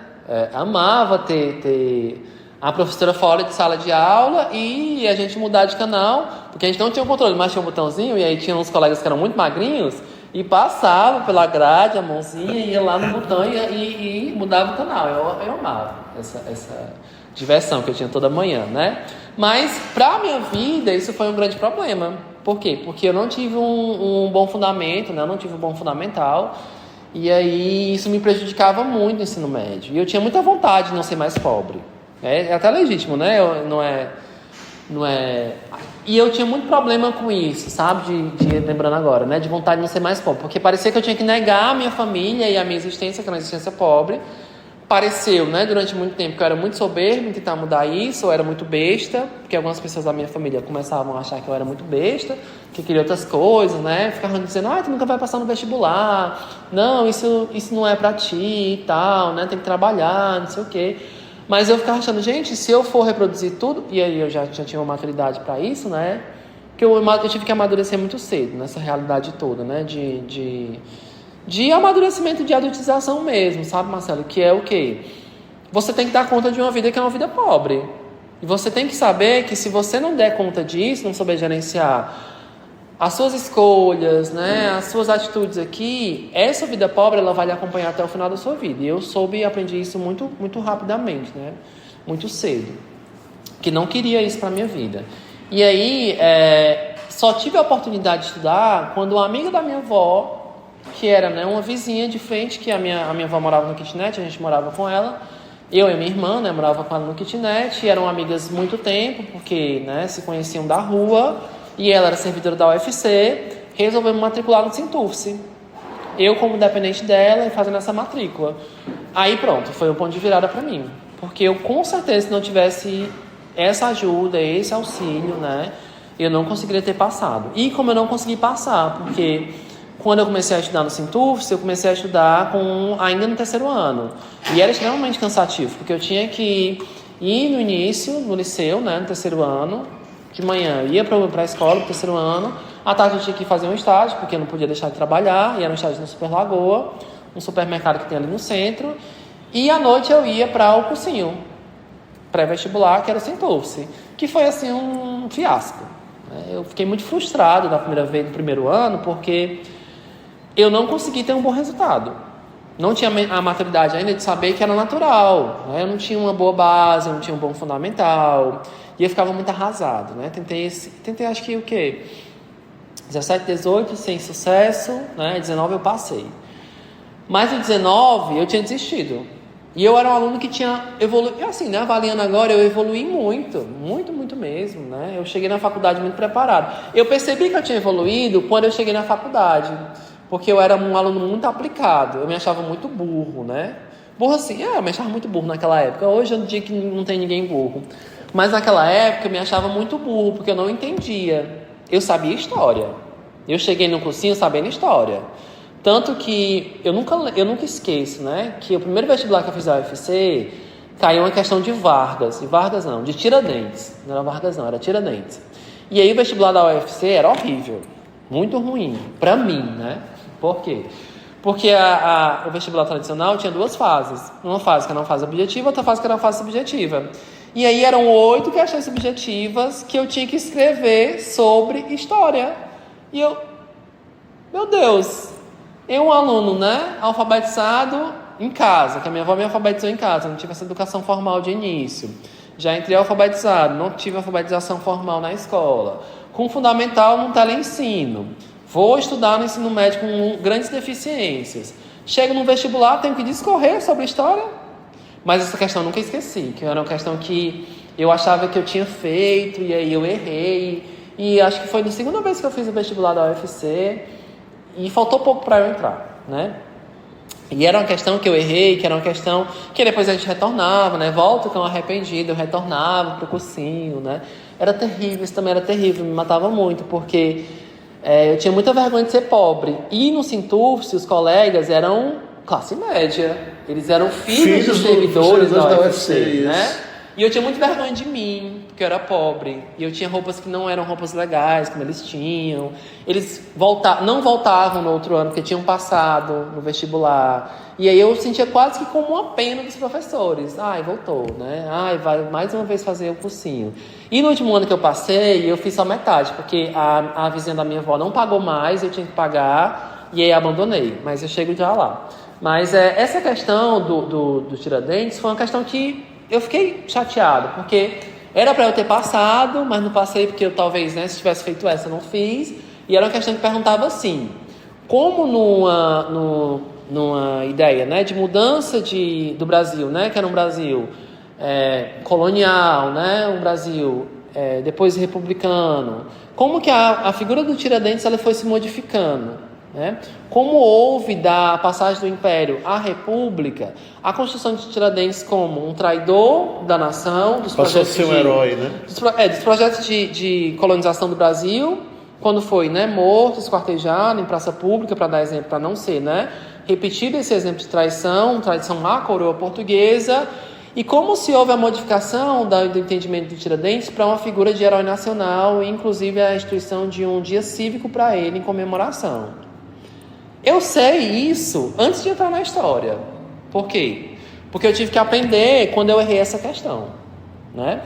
Amava ter a professora fora de sala de aula e a gente mudar de canal, porque a gente não tinha o controle, mas tinha um botãozinho, e aí tinha uns colegas que eram muito magrinhos, e passava pela grade, a mãozinha, ia lá no botão e mudava o canal. Eu amava essa diversão que eu tinha toda manhã, né? Mas, pra minha vida, isso foi um grande problema. Por quê? Porque eu não tive um bom fundamento, né? Eu não tive um bom fundamental. E aí, isso me prejudicava muito no ensino médio. E eu tinha muita vontade de não ser mais pobre. É até legítimo, né? Não é... E eu tinha muito problema com isso, sabe? Lembrando agora, né? De vontade de não ser mais pobre. Porque parecia que eu tinha que negar a minha família e a minha existência, que era uma existência pobre. Pareceu, né? Durante muito tempo que eu era muito soberbo em tentar mudar isso. Eu era muito besta. Porque algumas pessoas da minha família começavam a achar que eu era muito besta. Que queria outras coisas, né? Ficavam dizendo, tu nunca vai passar no vestibular. Não, isso não é pra ti e tal, né? Tem que trabalhar, não sei o quê. Mas eu ficava achando, gente, se eu for reproduzir tudo... E aí eu já tinha uma maturidade para isso, né? Que eu tive que amadurecer muito cedo nessa realidade toda, né? De amadurecimento, de adultização mesmo, sabe, Marcelo? Que é o quê? Você tem que dar conta de uma vida que é uma vida pobre. E você tem que saber que se você não der conta disso, não souber gerenciar as suas escolhas, né, as suas atitudes aqui, essa vida pobre, ela vai lhe acompanhar até o final da sua vida. E eu soube e aprendi isso muito, muito rapidamente, né, muito cedo. Que não queria isso para minha vida. E aí, só tive a oportunidade de estudar quando uma amiga da minha avó, que era, né, uma vizinha de frente, que a minha avó morava no kitnet, a gente morava com ela, eu e minha irmã, né, morava com ela no kitnet, e eram amigas muito tempo, porque, né, se conheciam da rua. E ela era servidora da UFC, resolveu me matricular no Sintufse. Eu, como dependente dela, fazendo essa matrícula. Aí pronto, foi um ponto de virada para mim. Porque eu, com certeza, se não tivesse essa ajuda, esse auxílio, né, eu não conseguiria ter passado. E como eu não consegui passar, porque quando eu comecei a estudar no Sintufse, eu comecei a estudar ainda no terceiro ano. E era extremamente cansativo, porque eu tinha que ir no início, no liceu, né, no terceiro ano. De manhã eu ia para a escola, pro terceiro ano. À tarde eu tinha que fazer um estágio, porque eu não podia deixar de trabalhar. E era um estágio no Super Lagoa, um supermercado que tem ali no centro. E à noite eu ia para o cursinho pré-vestibular, que era o Sintufse, que foi assim um fiasco. Eu fiquei muito frustrado na primeira vez, no primeiro ano, porque eu não consegui ter um bom resultado. Não tinha a maturidade ainda de saber que era natural, né? Eu não tinha uma boa base, eu não tinha um bom fundamental. E eu ficava muito arrasado, né? Tentei acho que o quê? 17, 18, sem sucesso, né? 19 eu passei. Mas o 19 eu tinha desistido. E eu era um aluno que tinha evoluído. Assim, né? Avaliando agora, eu evoluí muito. Muito, muito mesmo, né? Eu cheguei na faculdade muito preparado. Eu percebi que eu tinha evoluído quando eu cheguei na faculdade. Porque eu era um aluno muito aplicado. Eu me achava muito burro, né? Burro assim, eu me achava muito burro naquela época. Hoje é um dia que não tem ninguém burro. Mas naquela época eu me achava muito burro, porque eu não entendia. Eu sabia história. Eu cheguei no cursinho sabendo história. Tanto que eu nunca esqueço, né? Que o primeiro vestibular que eu fiz da UFC caiu uma questão de Vargas. E Vargas não, de Tiradentes. Não era Vargas não, era Tiradentes. E aí o vestibular da UFC era horrível. Muito ruim. Pra mim, né? Por quê? Porque o vestibular tradicional tinha duas fases. Uma fase que era uma fase objetiva, outra fase que era uma fase subjetiva. E aí eram 8 questões subjetivas que eu tinha que escrever sobre história. E eu... Meu Deus! Eu, um aluno, né? Alfabetizado em casa, que a minha avó me alfabetizou em casa. Não tive essa educação formal de início. Já entrei alfabetizado, não tive alfabetização formal na escola. Com fundamental no teleensino. Vou estudar no ensino médio com grandes deficiências. Chego no vestibular, tenho que discorrer sobre história. Mas essa questão eu nunca esqueci, que era uma questão que eu achava que eu tinha feito, e aí eu errei. E acho que foi na segunda vez que eu fiz o vestibular da UFC, e faltou pouco para eu entrar, né? E era uma questão que eu errei, que era uma questão que depois a gente retornava, né? Volto com arrependido, eu retornava pro cursinho, né? Era terrível, isso também era terrível, me matava muito, porque eu tinha muita vergonha de ser pobre. E no Sinturce, os colegas eram classe média. Eles eram filhos de servidores da UFC, né? E eu tinha muita vergonha de mim, porque eu era pobre. E eu tinha roupas que não eram roupas legais, como eles tinham. Eles não voltavam no outro ano, porque tinham passado no vestibular. E aí eu sentia quase que como uma pena dos professores. Ai, voltou, né? Ai, vai mais uma vez fazer o cursinho. E no último ano que eu passei, eu fiz só metade, porque a vizinha da minha avó não pagou mais, eu tinha que pagar, e aí abandonei. Mas eu chego já lá. Mas essa questão do Tiradentes foi uma questão que eu fiquei chateado, porque era para eu ter passado, mas não passei porque eu talvez, né, se tivesse feito essa, eu não fiz. E era uma questão que perguntava assim, como numa ideia, né, de mudança do Brasil, né, que era um Brasil colonial, né, um Brasil depois republicano, como que a figura do Tiradentes ela foi se modificando? Né? Como houve da passagem do Império à República, a construção de Tiradentes como um traidor da nação, dos projetos ser um herói, né? Dos projetos de colonização do Brasil, quando foi, né, morto, esquartejado em praça pública, para dar exemplo, para não ser, né, repetido esse exemplo de traição à coroa portuguesa, e como se houve a modificação do entendimento de Tiradentes para uma figura de herói nacional, e inclusive a instituição de um dia cívico para ele em comemoração. Eu sei isso antes de entrar na história. Por quê? Porque eu tive que aprender quando eu errei essa questão, né?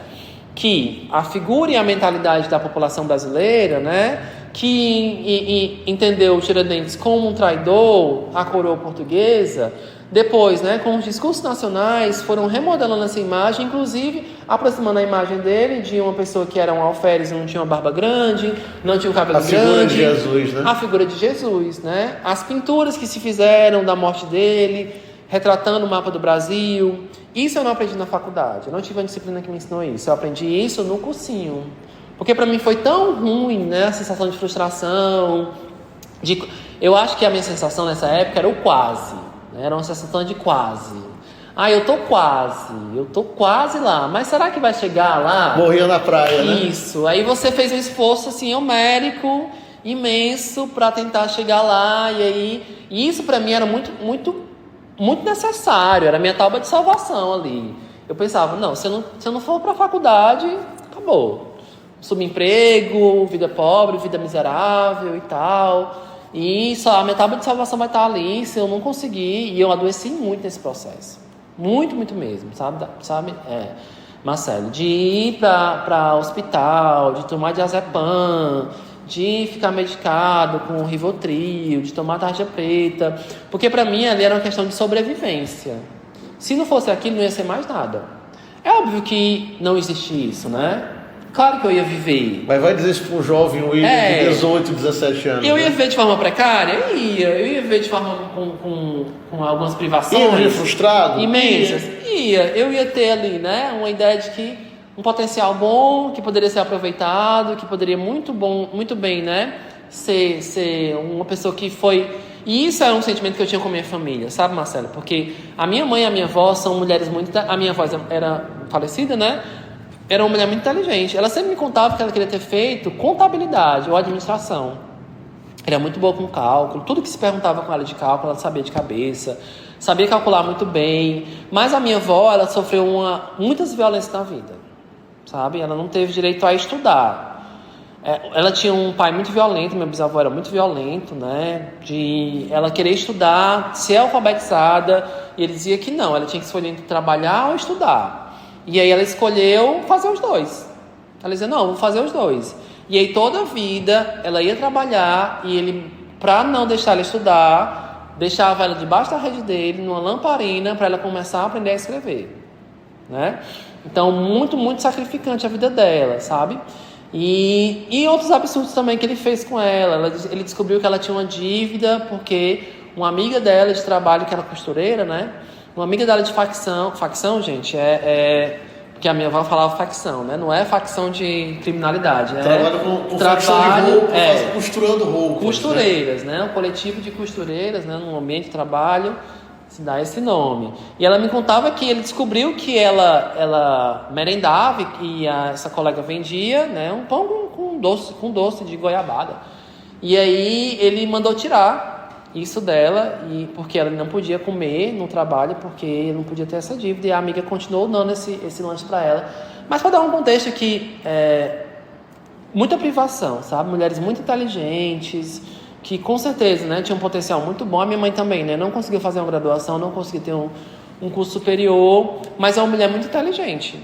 Que a figura e a mentalidade da população brasileira, né, que entendeu o Tiradentes como um traidor à coroa portuguesa, depois, né, com os discursos nacionais, foram remodelando essa imagem, inclusive aproximando a imagem dele de uma pessoa que era um alferes, não tinha uma barba grande, não tinha um cabelo grande. A figura de Jesus, né? A figura de Jesus, né? As pinturas que se fizeram da morte dele, retratando o mapa do Brasil. Isso eu não aprendi na faculdade. Eu não tive uma disciplina que me ensinou isso. Eu aprendi isso no cursinho. Porque para mim foi tão ruim, né? A sensação de frustração. Eu acho que a minha sensação nessa época era o quase. Era uma sensação de quase. Eu tô quase lá. Mas será que vai chegar lá? Morria na praia, né? Isso. Aí você fez um esforço assim, homérico, imenso, para tentar chegar lá. E isso para mim era muito, muito, muito necessário. Era a minha tábua de salvação ali. Eu pensava, não, se eu não for para a faculdade, acabou. Subemprego, vida pobre, vida miserável e tal. E só a minha tábua de salvação vai estar ali se eu não conseguir. E eu adoeci muito nesse processo. Muito, muito mesmo, sabe? Marcelo, de ir para hospital, de tomar diazepam, de ficar medicado com Rivotril, de tomar tarja preta. Porque para mim ali era uma questão de sobrevivência. Se não fosse aquilo, não ia ser mais nada. É óbvio que não existe isso, né? Claro que eu ia viver. Mas vai dizer isso para um jovem William de 18, 17 anos. Eu ia viver de forma precária? Eu ia viver de forma com algumas privações. Ia frustrado? Imensas. Eu ia ter ali, né, uma ideia de que um potencial bom, que poderia ser aproveitado, que poderia muito bem, né, ser uma pessoa que foi... E isso era um sentimento que eu tinha com a minha família, sabe, Marcelo? Porque a minha mãe e a minha avó são mulheres muito... A minha avó era falecida, né? Era uma mulher muito inteligente. Ela sempre me contava que ela queria ter feito contabilidade ou administração. Ela era muito boa com cálculo. Tudo que se perguntava com ela de cálculo, ela sabia de cabeça. Sabia calcular muito bem. Mas a minha avó, ela sofreu muitas violências na vida. Sabe? Ela não teve direito a estudar. Ela tinha um pai muito violento. Meu bisavô era muito violento, né? De ela querer estudar, ser alfabetizada. E ele dizia que não. Ela tinha que escolher entre trabalhar ou estudar. E aí ela escolheu fazer os dois. Ela dizia, não, vou fazer os dois. E aí toda a vida ela ia trabalhar e ele, para não deixar ela estudar, deixava ela debaixo da rede dele, numa lamparina, para ela começar a aprender a escrever, né? Então, muito, muito sacrificante a vida dela, sabe? E outros absurdos também que ele fez com ela. Ele descobriu que ela tinha uma dívida porque uma amiga dela de trabalho, que era costureira, né? Uma amiga dela de facção, gente, porque a minha avó falava facção, né? Não é facção de criminalidade, trabalho com facção de roupa, costurando roupa. Costureiras, né? Um coletivo de costureiras, né? Num ambiente de trabalho. se dá esse nome. E ela me contava que ele descobriu que ela merendava e essa colega vendia, né, um pão com doce de goiabada. E aí ele mandou tirar isso dela, porque ela não podia comer no trabalho, porque ele não podia ter essa dívida, e a amiga continuou dando esse lanche para ela. Mas para dar um contexto aqui, muita privação, sabe? Mulheres muito inteligentes, que com certeza, né, tinham um potencial muito bom. A minha mãe também, né, não conseguiu fazer uma graduação, não conseguiu ter um curso superior, mas é uma mulher muito inteligente.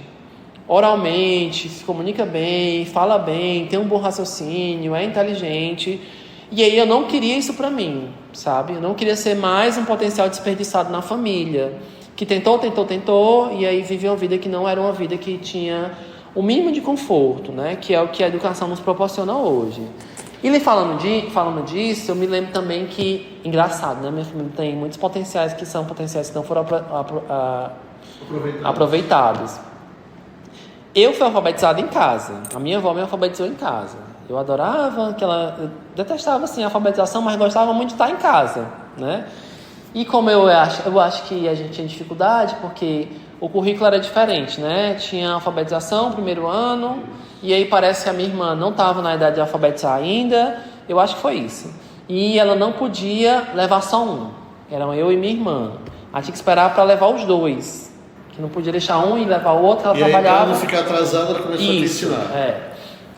Oralmente, se comunica bem, fala bem, tem um bom raciocínio, é inteligente. E aí eu não queria isso pra mim, sabe? Eu não queria ser mais um potencial desperdiçado na família, que tentou, e aí vive uma vida que não era uma vida que tinha o mínimo de conforto, né? Que é o que a educação nos proporciona hoje. E falando disso, eu me lembro também que, engraçado, né? Minha família tem muitos potenciais que são potenciais que não foram aproveitados. Eu fui alfabetizado em casa. A minha avó me alfabetizou em casa. Eu adorava eu detestava assim a alfabetização, mas gostava muito de estar em casa, né? E como eu acho que a gente tinha dificuldade, porque o currículo era diferente, né? Tinha alfabetização, primeiro ano, e aí parece que a minha irmã não estava na idade de alfabetizar ainda. Eu acho que foi isso. E ela não podia levar só um. Eram eu e minha irmã. Ela tinha que esperar para levar os dois. Que não podia deixar um e levar o outro, ela trabalhava. E aí, para não ficar atrasada, ela começou a te ensinar.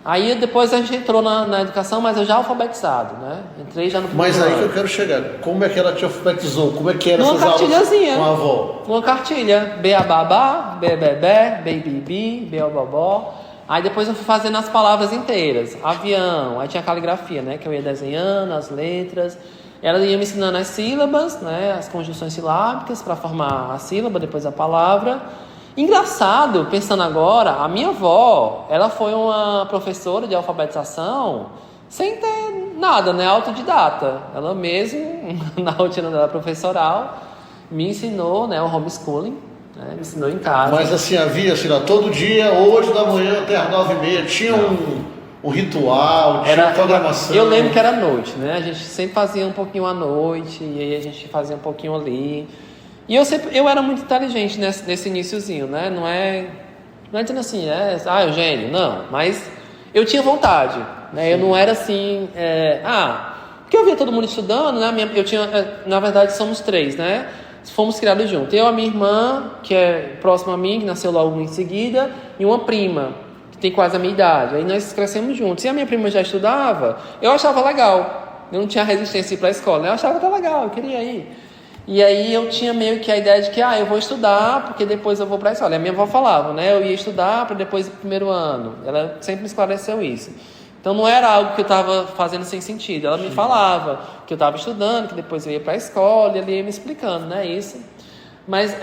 Aí depois a gente entrou na educação, mas eu já alfabetizado, né? Entrei já no primeiro ano. Mas aí que eu quero chegar. Como é que ela te alfabetizou? Como é que era essas aulas com a avó? Uma cartilha. Beababá, bebebé, bebibi, beobobó. Aí depois eu fui fazendo as palavras inteiras. Avião, aí tinha a caligrafia, né? Que eu ia desenhando as letras. Ela ia me ensinando as sílabas, né? As conjunções silábicas para formar a sílaba, depois a palavra. Engraçado, pensando agora, a minha avó, ela foi uma professora de alfabetização sem ter nada, né? Autodidata. Ela mesmo, na rotina dela professoral, me ensinou, né? O homeschooling, né? Me ensinou em casa. Mas assim, havia, assim, todo dia, 8 da manhã até as 9h30, tinha um ritual, tinha uma programação. Eu lembro que era à noite, né? A gente sempre fazia um pouquinho à noite, e aí a gente fazia um pouquinho ali. E eu era muito inteligente nesse iniciozinho, né? Não é dizendo assim, Eugênio, não. Mas eu tinha vontade, né? Eu não era assim, porque eu via todo mundo estudando, né? Na verdade, somos 3, né? Fomos criados juntos. Eu, a minha irmã, que é próxima a mim, que nasceu logo em seguida, e uma prima, que tem quase a minha idade. Aí nós crescemos juntos. E a minha prima já estudava, eu achava legal. Eu não tinha resistência para a escola, eu achava até legal, eu queria ir. E aí eu tinha meio que a ideia de que eu vou estudar porque depois eu vou para a escola. E a minha avó falava, né? Eu ia estudar para depois ir pro primeiro ano. Ela sempre me esclareceu isso. Então não era algo que eu estava fazendo sem sentido. Ela me falava que eu estava estudando, que depois eu ia para a escola, e ela ia me explicando, né? Isso. Mas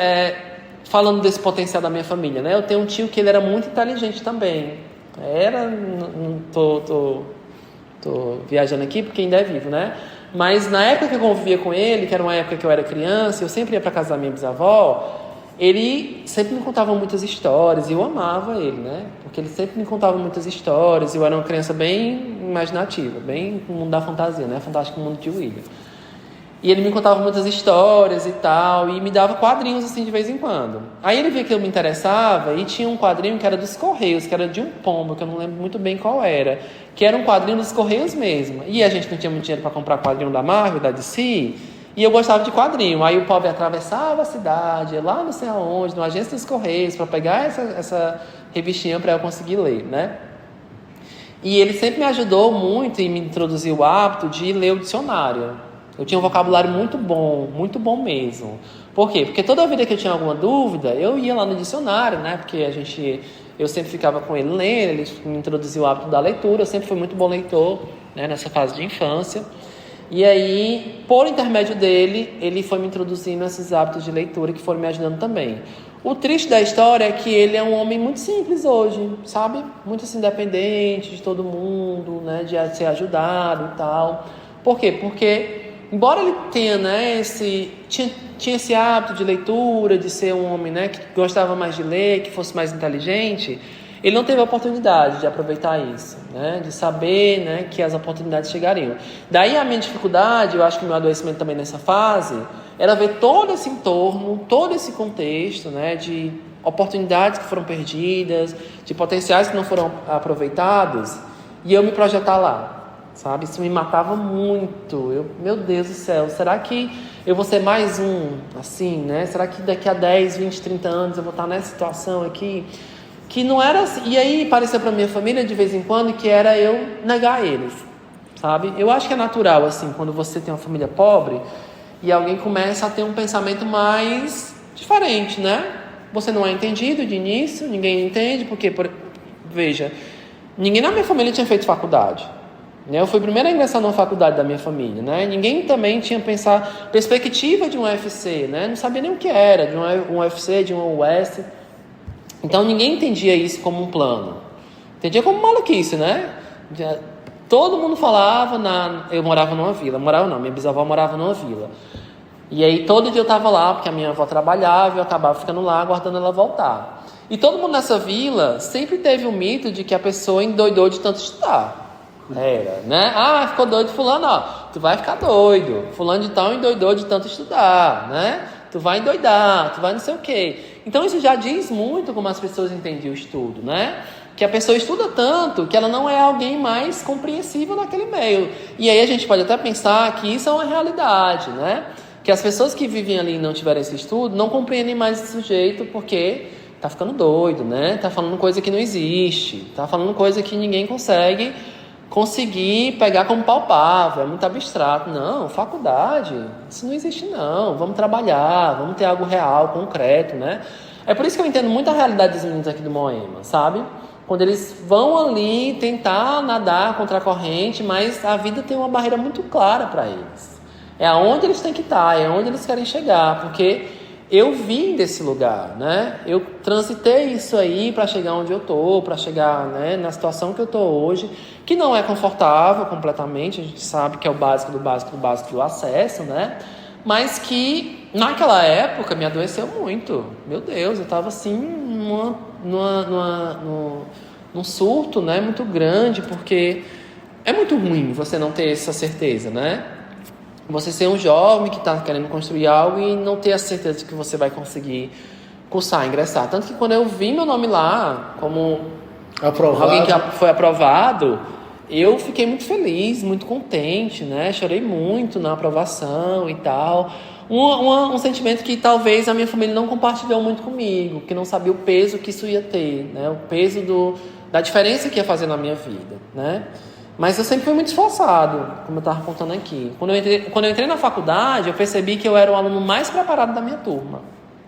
falando desse potencial da minha família, né? Eu tenho um tio que ele era muito inteligente também. Tô viajando aqui porque ainda é vivo, né? Mas na época que eu convivia com ele, que era uma época que eu era criança, eu sempre ia para casa da minha bisavó, ele sempre me contava muitas histórias, e eu amava ele, né? Porque ele sempre me contava muitas histórias, e eu era uma criança bem imaginativa, bem no mundo da fantasia, né? Fantástico Mundo de William. E ele me contava muitas histórias e tal, e me dava quadrinhos assim de vez em quando. Aí ele via que eu me interessava, e tinha um quadrinho que era dos Correios, que era de um pombo, que eu não lembro muito bem qual era, que era um quadrinho dos Correios mesmo. E a gente não tinha muito dinheiro para comprar quadrinho da Marvel, da DC, e eu gostava de quadrinho. Aí o pobre atravessava a cidade, ia lá não sei aonde, na agência dos Correios, para pegar essa revistinha para eu conseguir ler, né? E ele sempre me ajudou muito e me introduziu o hábito de ler o dicionário. Eu tinha um vocabulário muito bom mesmo. Por quê? Porque toda vida que eu tinha alguma dúvida, eu ia lá no dicionário, né? Porque eu sempre ficava com ele lendo, ele me introduziu o hábito da leitura, eu sempre fui muito bom leitor, né? Nessa fase de infância. E aí, por intermédio dele, ele foi me introduzindo esses hábitos de leitura que foram me ajudando também. O triste da história é que ele é um homem muito simples hoje, sabe? Muito assim, independente de todo mundo, né? De ser ajudado e tal. Por quê? Porque embora ele tenha, né, tinha esse hábito de leitura, de ser um homem, né, que gostava mais de ler, que fosse mais inteligente, ele não teve a oportunidade de aproveitar isso, né? De saber, né, que as oportunidades chegariam. Daí a minha dificuldade, eu acho que o meu adoecimento também nessa fase, era ver todo esse entorno, todo esse contexto, né, de oportunidades que foram perdidas, de potenciais que não foram aproveitados, e eu me projetar lá, sabe? Isso me matava muito. Meu Deus do céu, será que eu vou ser mais um, assim, né? Será que daqui a 10, 20, 30 anos eu vou estar nessa situação aqui? Que não era assim. E aí parecia para minha família de vez em quando que era eu negar eles, sabe? Eu acho que é natural, assim, quando você tem uma família pobre e alguém começa a ter um pensamento mais diferente, né? Você não é entendido de início, ninguém entende, porque, veja, ninguém na minha família tinha feito faculdade. Eu fui a primeira a ingressar numa faculdade da minha família, né? Ninguém também tinha perspectiva de um UFC, né? Não sabia nem o que era, de um UFC, de um US. Então ninguém entendia isso como um plano. Entendia como maluquice, né? Todo mundo falava, eu morava numa vila. Minha bisavó morava numa vila. E aí todo dia eu estava lá, porque a minha avó trabalhava e eu acabava ficando lá, aguardando ela voltar. E todo mundo nessa vila sempre teve o mito de que a pessoa endoidou de tanto estudar. Era, né? Ah, ficou doido fulano, ó. Tu vai ficar doido. Fulano de tal endoidou de tanto estudar, né? Tu vai endoidar, tu vai não sei o quê. Então isso já diz muito como as pessoas entendiam o estudo, né? Que a pessoa estuda tanto que ela não é alguém mais compreensível naquele meio. E aí a gente pode até pensar que isso é uma realidade, né? Que as pessoas que vivem ali e não tiveram esse estudo não compreendem mais esse sujeito porque tá ficando doido, né? Tá falando coisa que não existe, tá falando coisa que ninguém conseguir pegar como palpável, é muito abstrato. Não, faculdade, isso não existe não, vamos trabalhar, vamos ter algo real, concreto, né? É por isso que eu entendo muito a realidade dos meninos aqui do Moema, sabe? Quando eles vão ali tentar nadar contra a corrente, mas a vida tem uma barreira muito clara para eles. É aonde eles têm que estar, é onde eles querem chegar, porque eu vim desse lugar, né? Eu transitei isso aí para chegar onde eu tô, para chegar, né, na situação que eu tô hoje, que não é confortável completamente, a gente sabe que é o básico do básico do básico do acesso, né? Mas que naquela época me adoeceu muito. Meu Deus, eu tava assim num surto, né, muito grande, porque é muito ruim você não ter essa certeza, né? Você ser um jovem que está querendo construir algo e não ter a certeza de que você vai conseguir cursar, ingressar. Tanto que quando eu vi meu nome lá como alguém que foi aprovado, eu fiquei muito feliz, muito contente, né? Chorei muito na aprovação e tal. Um sentimento que talvez a minha família não compartilhou muito comigo, que não sabia o peso que isso ia ter, né? O peso da diferença que ia fazer na minha vida, né? Mas eu sempre fui muito esforçado, como eu estava contando aqui. Quando eu entrei na faculdade, eu percebi que eu era o aluno mais preparado da minha turma,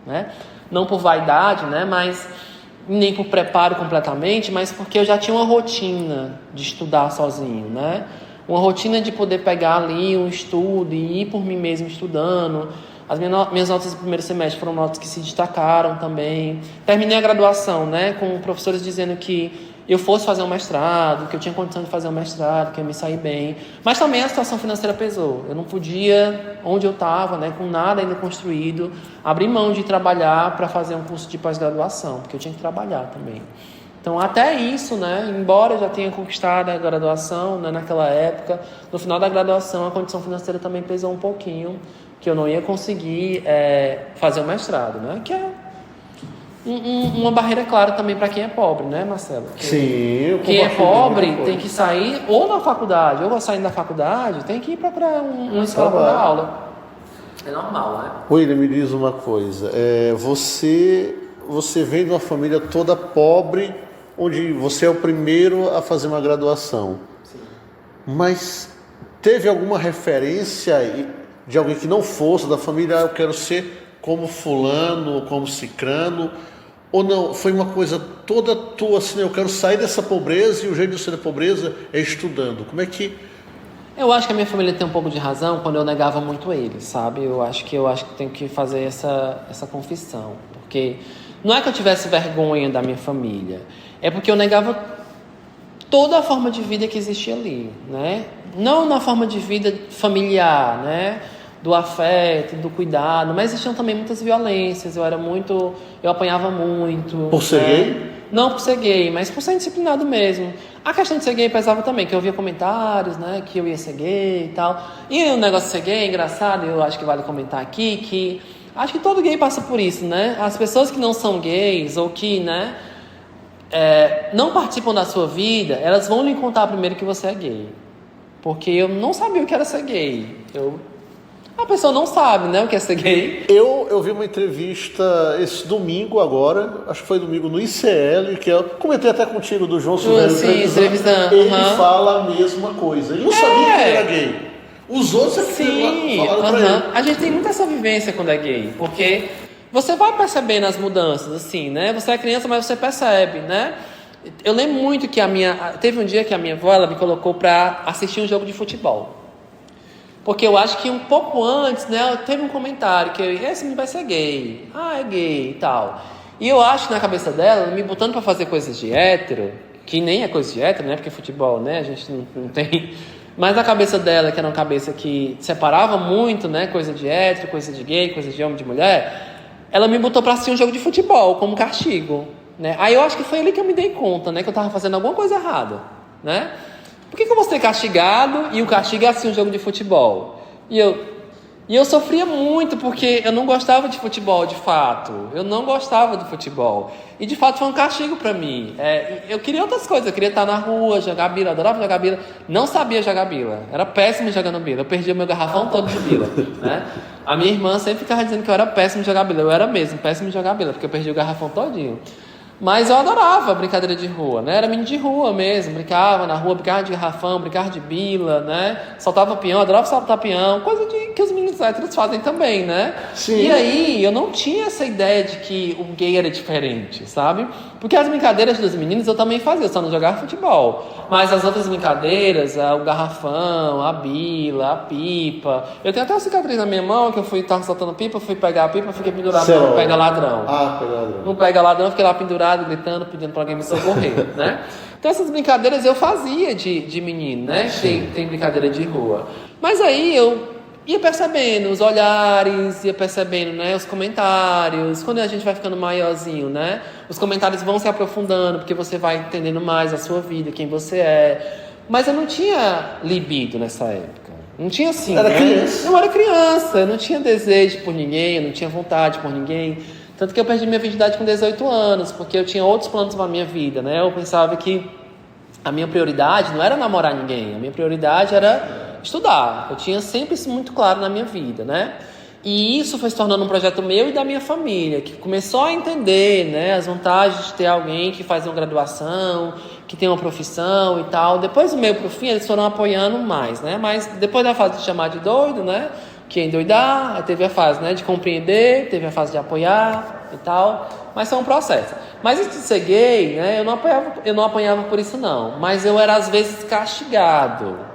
né? Não por vaidade, né? Mas nem por preparo completamente, mas porque eu já tinha uma rotina de estudar sozinho, né? Uma rotina de poder pegar ali um estudo e ir por mim mesmo estudando. As minhas notas do primeiro semestre foram notas que se destacaram também. Terminei a graduação, né? Com professores dizendo que eu fosse fazer um mestrado, que eu tinha condição de fazer um mestrado, que eu ia me sair bem. Mas também a situação financeira pesou. Eu não podia, onde eu estava, né, com nada ainda construído, abrir mão de trabalhar para fazer um curso de pós-graduação, porque eu tinha que trabalhar também. Então, até isso, né, embora eu já tenha conquistado a graduação, né, naquela época, no final da graduação a condição financeira também pesou um pouquinho, que eu não ia conseguir fazer o mestrado, né, que é uma barreira clara também para quem é pobre, né, Marcelo? Sim. Quem é pobre tem que sair ou na faculdade, ou saindo da faculdade, tem que ir procurar uma escola para dar aula. É normal, né? William, me diz uma coisa. Você vem de uma família toda pobre, onde você é o primeiro a fazer uma graduação. Sim. Mas teve alguma referência de alguém que não fosse da família? Eu quero ser como fulano, como cicrano. Ou não, foi uma coisa toda tua, assim, eu quero sair dessa pobreza e o jeito de sair da pobreza é estudando. Como é que... Eu acho que a minha família tem um pouco de razão quando eu negava muito eles, sabe? Eu acho que tenho que fazer essa confissão. Porque não é que eu tivesse vergonha da minha família, é porque eu negava toda a forma de vida que existia ali, né? Não na forma de vida familiar, né? Do afeto, do cuidado, mas existiam também muitas violências. Eu apanhava muito. Por ser gay? Não por ser gay, mas por ser indisciplinado mesmo. A questão de ser gay pesava também, que eu via comentários, né, que eu ia ser gay e tal. E o negócio de ser gay é engraçado, eu acho que vale comentar aqui, que acho que todo gay passa por isso, né? As pessoas que não são gays ou que, né, não participam da sua vida, elas vão lhe contar primeiro que você é gay. Porque eu não sabia o que era ser gay. A pessoa não sabe, né, o que é ser gay. Eu vi uma entrevista esse domingo agora, acho que foi domingo no ICL, que eu comentei até contigo do João Silveira. Sim, entrevistando. Ele fala a mesma coisa. Ele não sabia que ele era gay. Os outros falaram pra ele. A gente tem muita essa vivência quando é gay, porque você vai percebendo as mudanças, assim, né? Você é criança, mas você percebe, né? Eu lembro muito que teve um dia que a minha avó, ela me colocou pra assistir um jogo de futebol. Porque eu acho que um pouco antes, né, teve um comentário que esse menino vai ser gay. Ah, é gay e tal. E eu acho que na cabeça dela, me botando pra fazer coisas de hétero, que nem é coisa de hétero, né? Porque futebol, né, a gente não tem. Mas na cabeça dela, que era uma cabeça que separava muito, né, coisa de hétero, coisa de gay, coisa de homem, de mulher, ela me botou pra assistir um jogo de futebol como castigo, né? Aí eu acho que foi ali que eu me dei conta, né, que eu tava fazendo alguma coisa errada, né? Por que eu vou ser castigado e o castigo é assim um jogo de futebol? E eu sofria muito porque eu não gostava de futebol, de fato. Eu não gostava do futebol. E de fato foi um castigo pra mim. Eu queria outras coisas. Eu queria estar na rua, jogar bila. Adorava jogar bila. Não sabia jogar bila. Era péssimo jogando bila. Eu perdia meu garrafão todo de bila, né? A minha irmã sempre ficava dizendo que eu era péssimo de jogar bila. Eu era mesmo péssimo de jogar bila, porque eu perdi o garrafão todinho. Mas eu adorava brincadeira de rua, né? Era menino de rua mesmo, brincava na rua, brincava de garrafão, brincava de bila, né? Soltava peão, adorava soltar peão, coisa que os meninos héteros fazem também, né? Sim. E aí eu não tinha essa ideia de que o gay era diferente, sabe? Porque as brincadeiras dos meninos eu também fazia, só não jogava futebol. Mas as outras brincadeiras, o garrafão, a bila, a pipa. Eu tenho até uma cicatriz na minha mão, que eu tava soltando pipa, fui pegar a pipa, fiquei pendurado no pega ladrão. Pega ladrão. No pega ladrão, fiquei lá pendurado, gritando, pedindo pra alguém me socorrer, né? Então essas brincadeiras eu fazia de menino, né? Tem brincadeira de rua. Mas aí eu ia percebendo os olhares, ia percebendo, né, os comentários. Quando a gente vai ficando maiorzinho, né, os comentários vão se aprofundando, porque você vai entendendo mais a sua vida, quem você é. Mas eu não tinha libido nessa época. Não tinha assim, Era né? criança. Eu era criança, eu não tinha desejo por ninguém, eu não tinha vontade por ninguém. Tanto que eu perdi minha virgindade com 18 anos, porque eu tinha outros planos para a minha vida, né? Eu pensava que a minha prioridade não era namorar ninguém, a minha prioridade era estudar. Eu tinha sempre isso muito claro na minha vida, né? E isso foi se tornando um projeto meu e da minha família, que começou a entender, né, as vantagens de ter alguém que faz uma graduação, que tem uma profissão e tal. Depois do meio pro fim, eles foram apoiando mais, né? Mas depois da fase de chamar de doido, né, que é endoidar, aí teve a fase, né, de compreender, teve a fase de apoiar e tal. Mas foi um processo. Mas isso de ser gay, né, eu não apanhava por isso não. Mas eu era às vezes castigado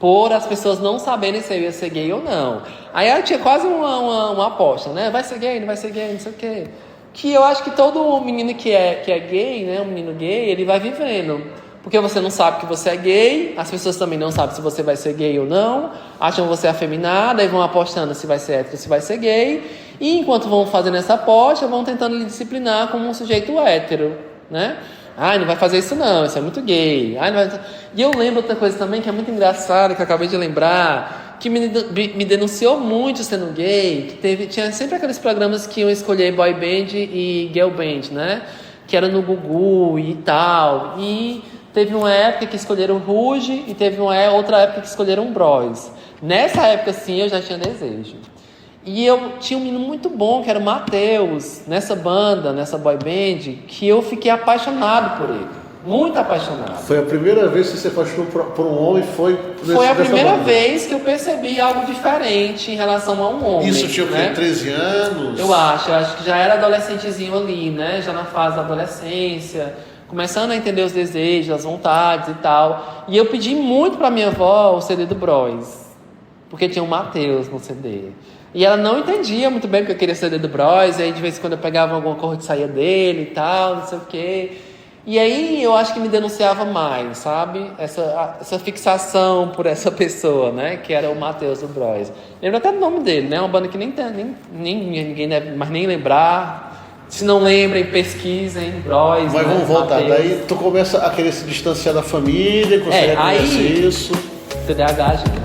por as pessoas não saberem se eu ia ser gay ou não. Aí eu tinha quase uma aposta, né? Vai ser gay, não vai ser gay, não sei o quê. Que eu acho que todo menino que é gay, né? Um menino gay, ele vai vivendo. Porque você não sabe que você é gay, as pessoas também não sabem se você vai ser gay ou não, acham você afeminada e vão apostando se vai ser hétero ou se vai ser gay. E enquanto vão fazendo essa aposta, vão tentando lhe disciplinar como um sujeito hétero, né? Ai, não vai fazer isso não, isso é muito gay. Ai, não vai... E eu lembro outra coisa também que é muito engraçada, que eu acabei de lembrar, que me denunciou muito sendo gay, que tinha sempre aqueles programas que iam escolher boy band e girl band, né? Que era no Gugu e tal. E teve uma época que escolheram Ruge e teve outra época que escolheram Bros. Nessa época, sim, eu já tinha desejo. E eu tinha um menino muito bom, que era o Matheus, nessa banda, nessa boy band, que eu fiquei apaixonado por ele. Muito apaixonado. Foi a primeira vez que você apaixonou por um homem? Foi a primeira vez que eu percebi algo diferente em relação a um homem. Isso tinha, né? 13 anos? Eu acho que já era adolescentezinho ali, né? Já na fase da adolescência, começando a entender os desejos, as vontades e tal. E eu pedi muito pra minha avó o CD do Bros, porque tinha o Matheus no CD. E ela não entendia muito bem porque eu queria CD do Bros, e aí de vez em quando eu pegava alguma cor que saía dele e tal, não sei o quê. E aí eu acho que me denunciava mais, sabe? Essa fixação por essa pessoa, né? Que era o Matheus do Bros. Lembro até do nome dele, né? Uma banda que ninguém deve mais nem lembrar, Se não lembrem, pesquisem, Bros. Mas vamos voltar, Mateus. daí tu começa a querer se distanciar da família, consegue aí- reconhecer isso. TDAH, gente.